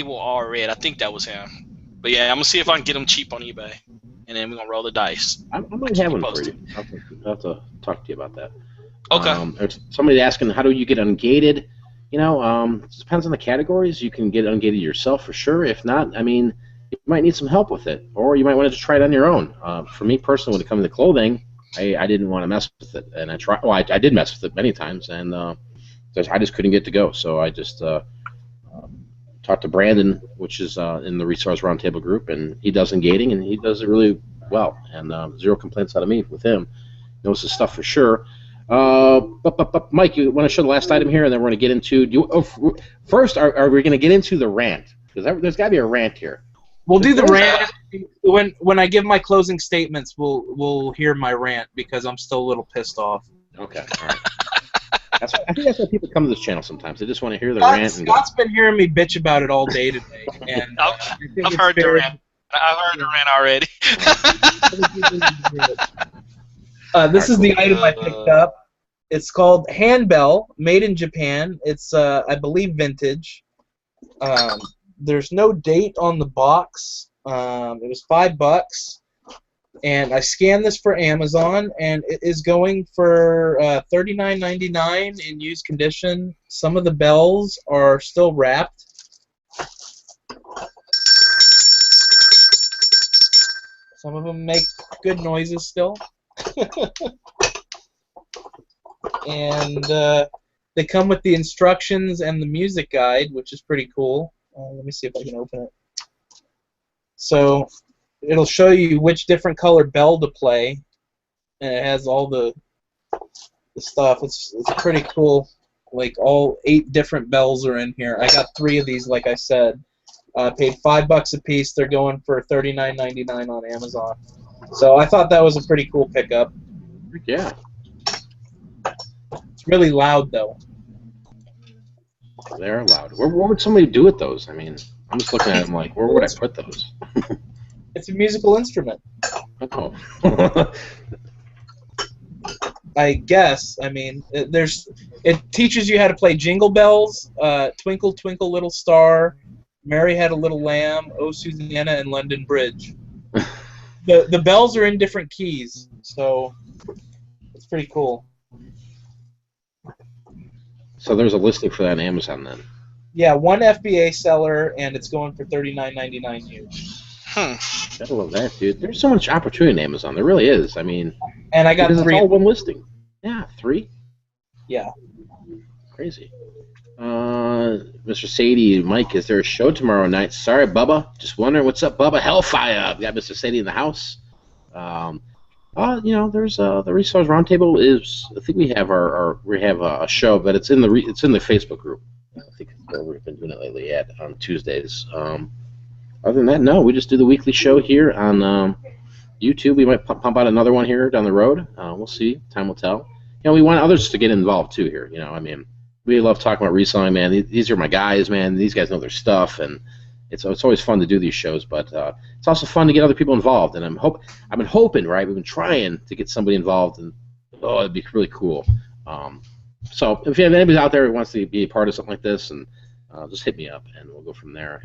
wore all red. I think that was him. But yeah, I'm gonna see if I can get him cheap on eBay, and then we're gonna roll the dice. I might have one for you. I'll have to talk to you about that. Okay. There's somebody asking, how do you get ungated? It depends on the categories. You can get ungated yourself for sure. If not, I mean, you might need some help with it, or you might want to try it on your own. For me personally, when it comes to clothing, I didn't want to mess with it, and I tried. Well, I did mess with it many times, and I just couldn't get to go. So I just talked to Brandon, which is in the Resellers Roundtable group, and he does ungating, and he does it really well, and zero complaints out of me with him. Knows his stuff for sure. But Mike, you want to show the last item here, and then we're going to get into. First, are we going to get into the rant? Because there's got to be a rant here. We'll do the rant when I give my closing statements. We'll hear my rant because I'm still a little pissed off. Okay, all right. I think that's why people come to this channel sometimes. They just want to hear the rant. Scott's been hearing me bitch about it all day today, and I've heard the rant. I've heard the rant already. This is the item I picked up. It's called Handbell, made in Japan. It's I believe vintage. There's no date on the box. It was $5. And I scanned this for Amazon, and it is going for $39.99 in used condition. Some of the bells are still wrapped. Some of them make good noises still. And they come with the instructions and the music guide, which is pretty cool. Let me see if I can open it. So it'll show you which different color bell to play, and it has all the stuff. It's pretty cool. Like all 8 different bells are in here. I got 3 of these, like I said. Paid $5 a piece. They're going for $39.99 on Amazon. So I thought that was a pretty cool pickup. Yeah. It's really loud though. They are loud. Where would somebody do with those? I mean, I'm just looking at them like, where would I put those? It's a musical instrument. Oh. I guess. I mean, it teaches you how to play Jingle Bells, Twinkle Twinkle Little Star, Mary Had a Little Lamb, Oh Susanna, and London Bridge. The bells are in different keys, so it's pretty cool. So there's a listing for that on Amazon then. Yeah, one FBA seller, and it's going for $39.99 used. I love that, dude. There's so much opportunity on Amazon. There really is. I mean, and I got because 3. It's all one listing. Yeah, 3. Yeah. Crazy. Mr. Sadie, Mike, is there a show tomorrow night? Sorry, Bubba. Just wondering what's up, Bubba. Hellfire. We got Mr. Sadie in the house. You know, there's the Resellers Roundtable is. I think we have a show, but it's in the Facebook group. I think that's where we've been doing it lately on Tuesdays. Other than that, no, we just do the weekly show here on YouTube. We might pump out another one here down the road. We'll see. Time will tell. You know, we want others to get involved too here. You know, I mean, we love talking about reselling, man. These are my guys, man. These guys know their stuff, and it's always fun to do these shows. But it's also fun to get other people involved. And I've been hoping, right? We've been trying to get somebody involved, and it'd be really cool. So if you have anybody out there who wants to be a part of something like this, and just hit me up, and we'll go from there.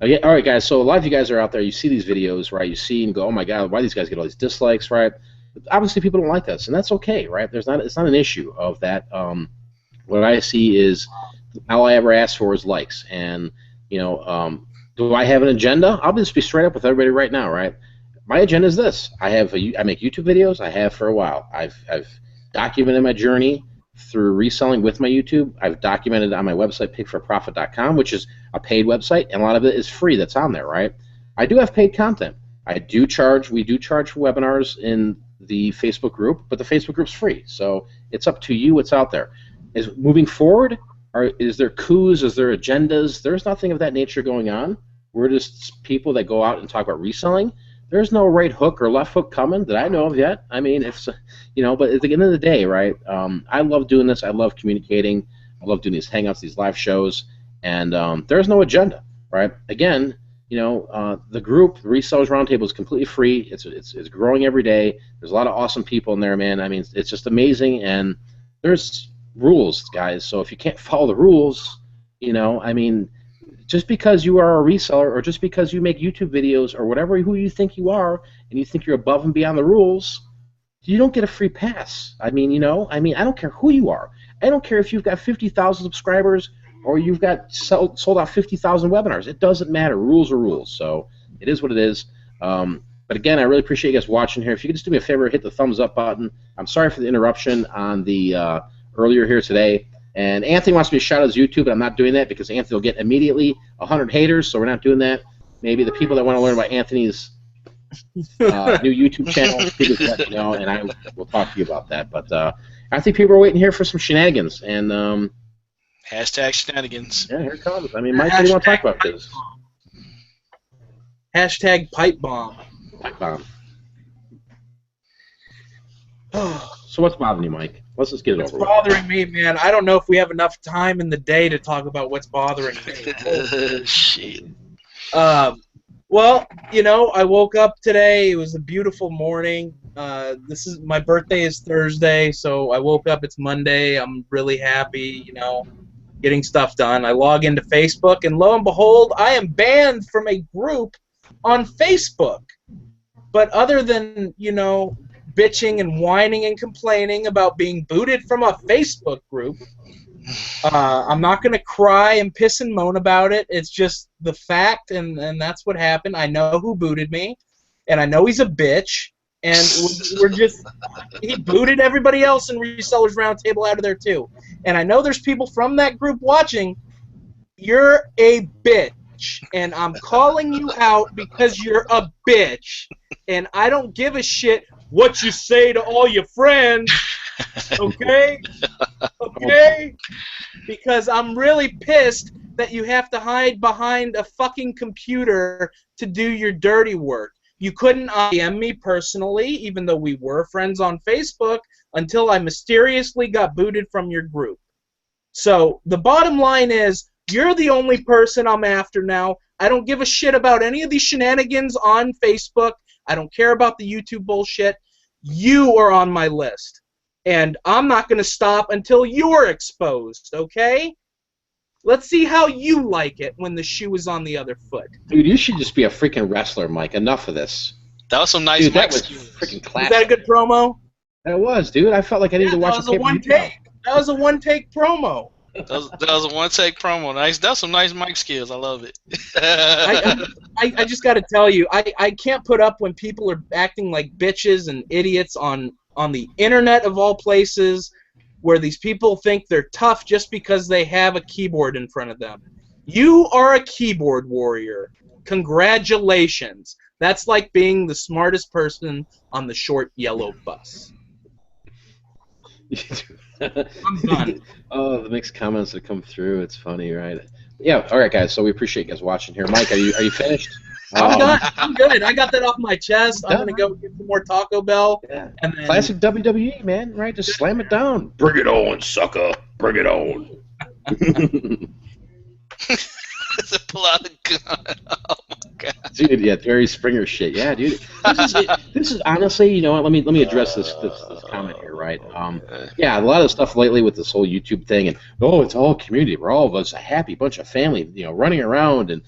Okay, all right, guys. So a lot of you guys are out there. You see these videos, right? You see and go, "Oh my God, why do these guys get all these dislikes?" Right? But obviously, people don't like us, and that's okay, right? It's not an issue of that. What I see is all I ever ask for is likes, and you know, do I have an agenda? I'll just be straight up with everybody right now, right? My agenda is this: I make YouTube videos. I have for a while. I've documented my journey through reselling with my YouTube. I've documented on my website, pigforprofit.com, which is a paid website, and a lot of it is free that's on there, right? I do have paid content. We do charge for webinars in the Facebook group, but the Facebook group's free, so it's up to you what's out there. Is moving forward, is there coups, is there agendas? There's nothing of that nature going on. We're just people that go out and talk about reselling. There's no right hook or left hook coming that I know of yet. I mean, but at the end of the day, right, I love doing this. I love communicating. I love doing these hangouts, these live shows, and there's no agenda, right? Again, the group, the Resellers Roundtable, is completely free. It's growing every day. There's a lot of awesome people in there, man. I mean, it's just amazing, and there's rules, guys. So if you can't follow the rules, I mean, just because you are a reseller or just because you make YouTube videos or who you think you are and you think you're above and beyond the rules, you don't get a free pass. I mean, I don't care who you are. I don't care if you've got 50,000 subscribers or you've got sold out 50,000 webinars. It doesn't matter. Rules are rules. So it is what it is. But again, I really appreciate you guys watching here. If you could just do me a favor, hit the thumbs up button. I'm sorry for the interruption on the earlier here today. And Anthony wants me to shout out his YouTube, but I'm not doing that because Anthony will get immediately 100 haters, so we're not doing that. Maybe the people that want to learn about Anthony's new YouTube channel, please let me know, and I will talk to you about that. But I think people are waiting here for some shenanigans. And hashtag shenanigans. Yeah, here it comes. I mean, Mike, what do you want to talk about this? Hashtag pipe bomb. Pipe bomb. So what's bothering you, Mike? Let's just get it over with. What's bothering me, man? I don't know if we have enough time in the day to talk about what's bothering me. Shit. Well, I woke up today. It was a beautiful morning. My birthday is Thursday, so I woke up. It's Monday. I'm really happy, getting stuff done. I log into Facebook, and lo and behold, I am banned from a group on Facebook. But other than, bitching and whining and complaining about being booted from a Facebook group, I'm not going to cry and piss and moan about it. It's just the fact, and that's what happened. I know who booted me, and I know he's a bitch, and he booted everybody else in Resellers Roundtable out of there too. And I know there's people from that group watching. You're a bitch, and I'm calling you out because you're a bitch, and I don't give a shit what you say to all your friends, okay? Okay? Because I'm really pissed that you have to hide behind a fucking computer to do your dirty work. You couldn't DM me personally, even though we were friends on Facebook, until I mysteriously got booted from your group. So the bottom line is, you're the only person I'm after now. I don't give a shit about any of these shenanigans on Facebook. I don't care about the YouTube bullshit. You are on my list. And I'm not going to stop until you're exposed, okay? Let's see how you like it when the shoe is on the other foot. Dude, you should just be a freaking wrestler, Mike. Enough of this. That was some nice. Dude, that was freaking classic. Was that a good promo? That was, dude. I felt like I needed to watch that was a one-take. That was a one-take promo. That was a one-take promo. Nice. That's some nice mic skills. I love it. I just got to tell you, I can't put up when people are acting like bitches and idiots on the internet of all places, where these people think they're tough just because they have a keyboard in front of them. You are a keyboard warrior. Congratulations. That's like being the smartest person on the short yellow bus. I'm done. Oh, the mixed comments that come through. It's funny, right? Yeah, all right, guys. So we appreciate you guys watching here. Mike, are you finished? I'm done. I'm good. I got that off my chest. I'm gonna go get some more Taco Bell. Yeah. And then... Classic WWE, man. Right? Just slam it down. Bring it on, sucker. Bring it on. Pull out a gun. Oh my god. Dude, yeah, Jerry Springer shit. Yeah, dude. This is honestly, you know what? Let me address this comment here, right? Yeah, a lot of stuff lately with this whole YouTube thing, and it's all community. We're all of us a happy bunch of family, running around, and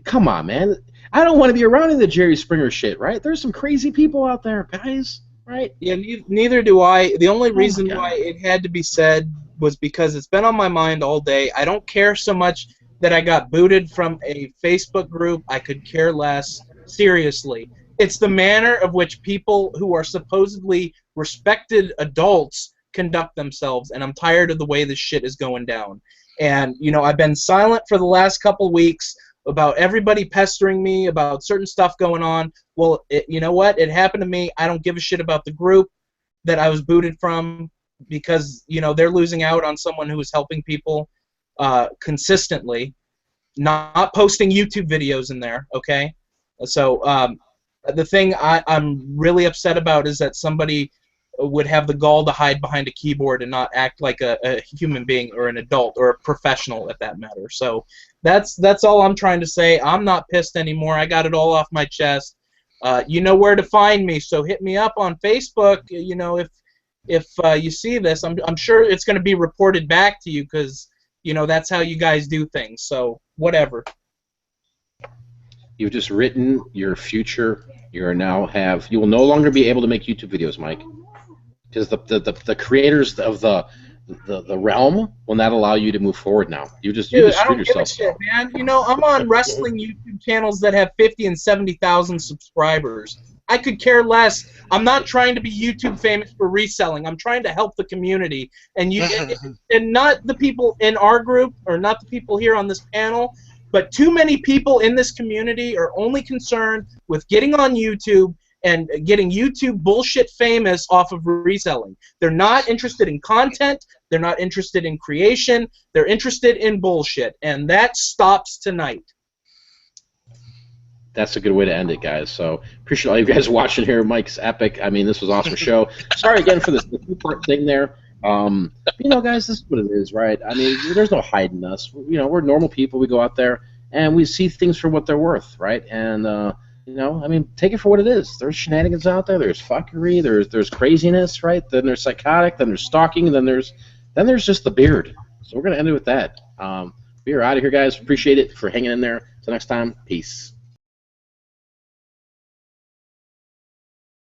come on, man. I don't want to be around in the Jerry Springer shit, right? There's some crazy people out there, guys, right? Yeah, neither do I. The only reason why it had to be said was because it's been on my mind all day. I don't care so much that I got booted from a Facebook group. I could care less. Seriously. It's the manner of which people who are supposedly respected adults conduct themselves, and I'm tired of the way this shit is going down. And, I've been silent for the last couple weeks about everybody pestering me about certain stuff going on. Well, you know what? It happened to me. I don't give a shit about the group that I was booted from because, they're losing out on someone who is helping people consistently, not posting YouTube videos in there, okay? So the thing I'm really upset about is that somebody would have the gall to hide behind a keyboard and not act like a human being or an adult or a professional at that matter. So that's all I'm trying to say. I'm not pissed anymore. I got it all off my chest. You know where to find me, so hit me up on Facebook. If you see this, I'm sure it's going to be reported back to you because that's how you guys do things. So whatever. You've just written your future. You will no longer be able to make YouTube videos, Mike, because the creators of the realm will not allow you to move forward now. You just screwed yourself. I don't give a shit, man. I'm on wrestling YouTube channels that have 50 and 70,000 subscribers. I could care less. I'm not trying to be YouTube famous for reselling. I'm trying to help the community, and and not the people in our group or not the people here on this panel, but too many people in this community are only concerned with getting on YouTube and getting YouTube bullshit famous off of reselling. They're not interested in content. They're not interested in creation. They're interested in bullshit, and that stops tonight. That's a good way to end it, guys. So appreciate all you guys watching here. Mike's epic. I mean, this was an awesome show. Sorry again for the two-part thing there. Guys, this is what it is, right? I mean, there's no hiding us. We're normal people. We go out there and we see things for what they're worth, right? And take it for what it is. There's shenanigans out there. There's fuckery. There's craziness, right? Then there's psychotic. Then there's stalking. And then there's just the beard. So we're gonna end it with that. We are out of here, guys. Appreciate it for hanging in there. Till next time, peace.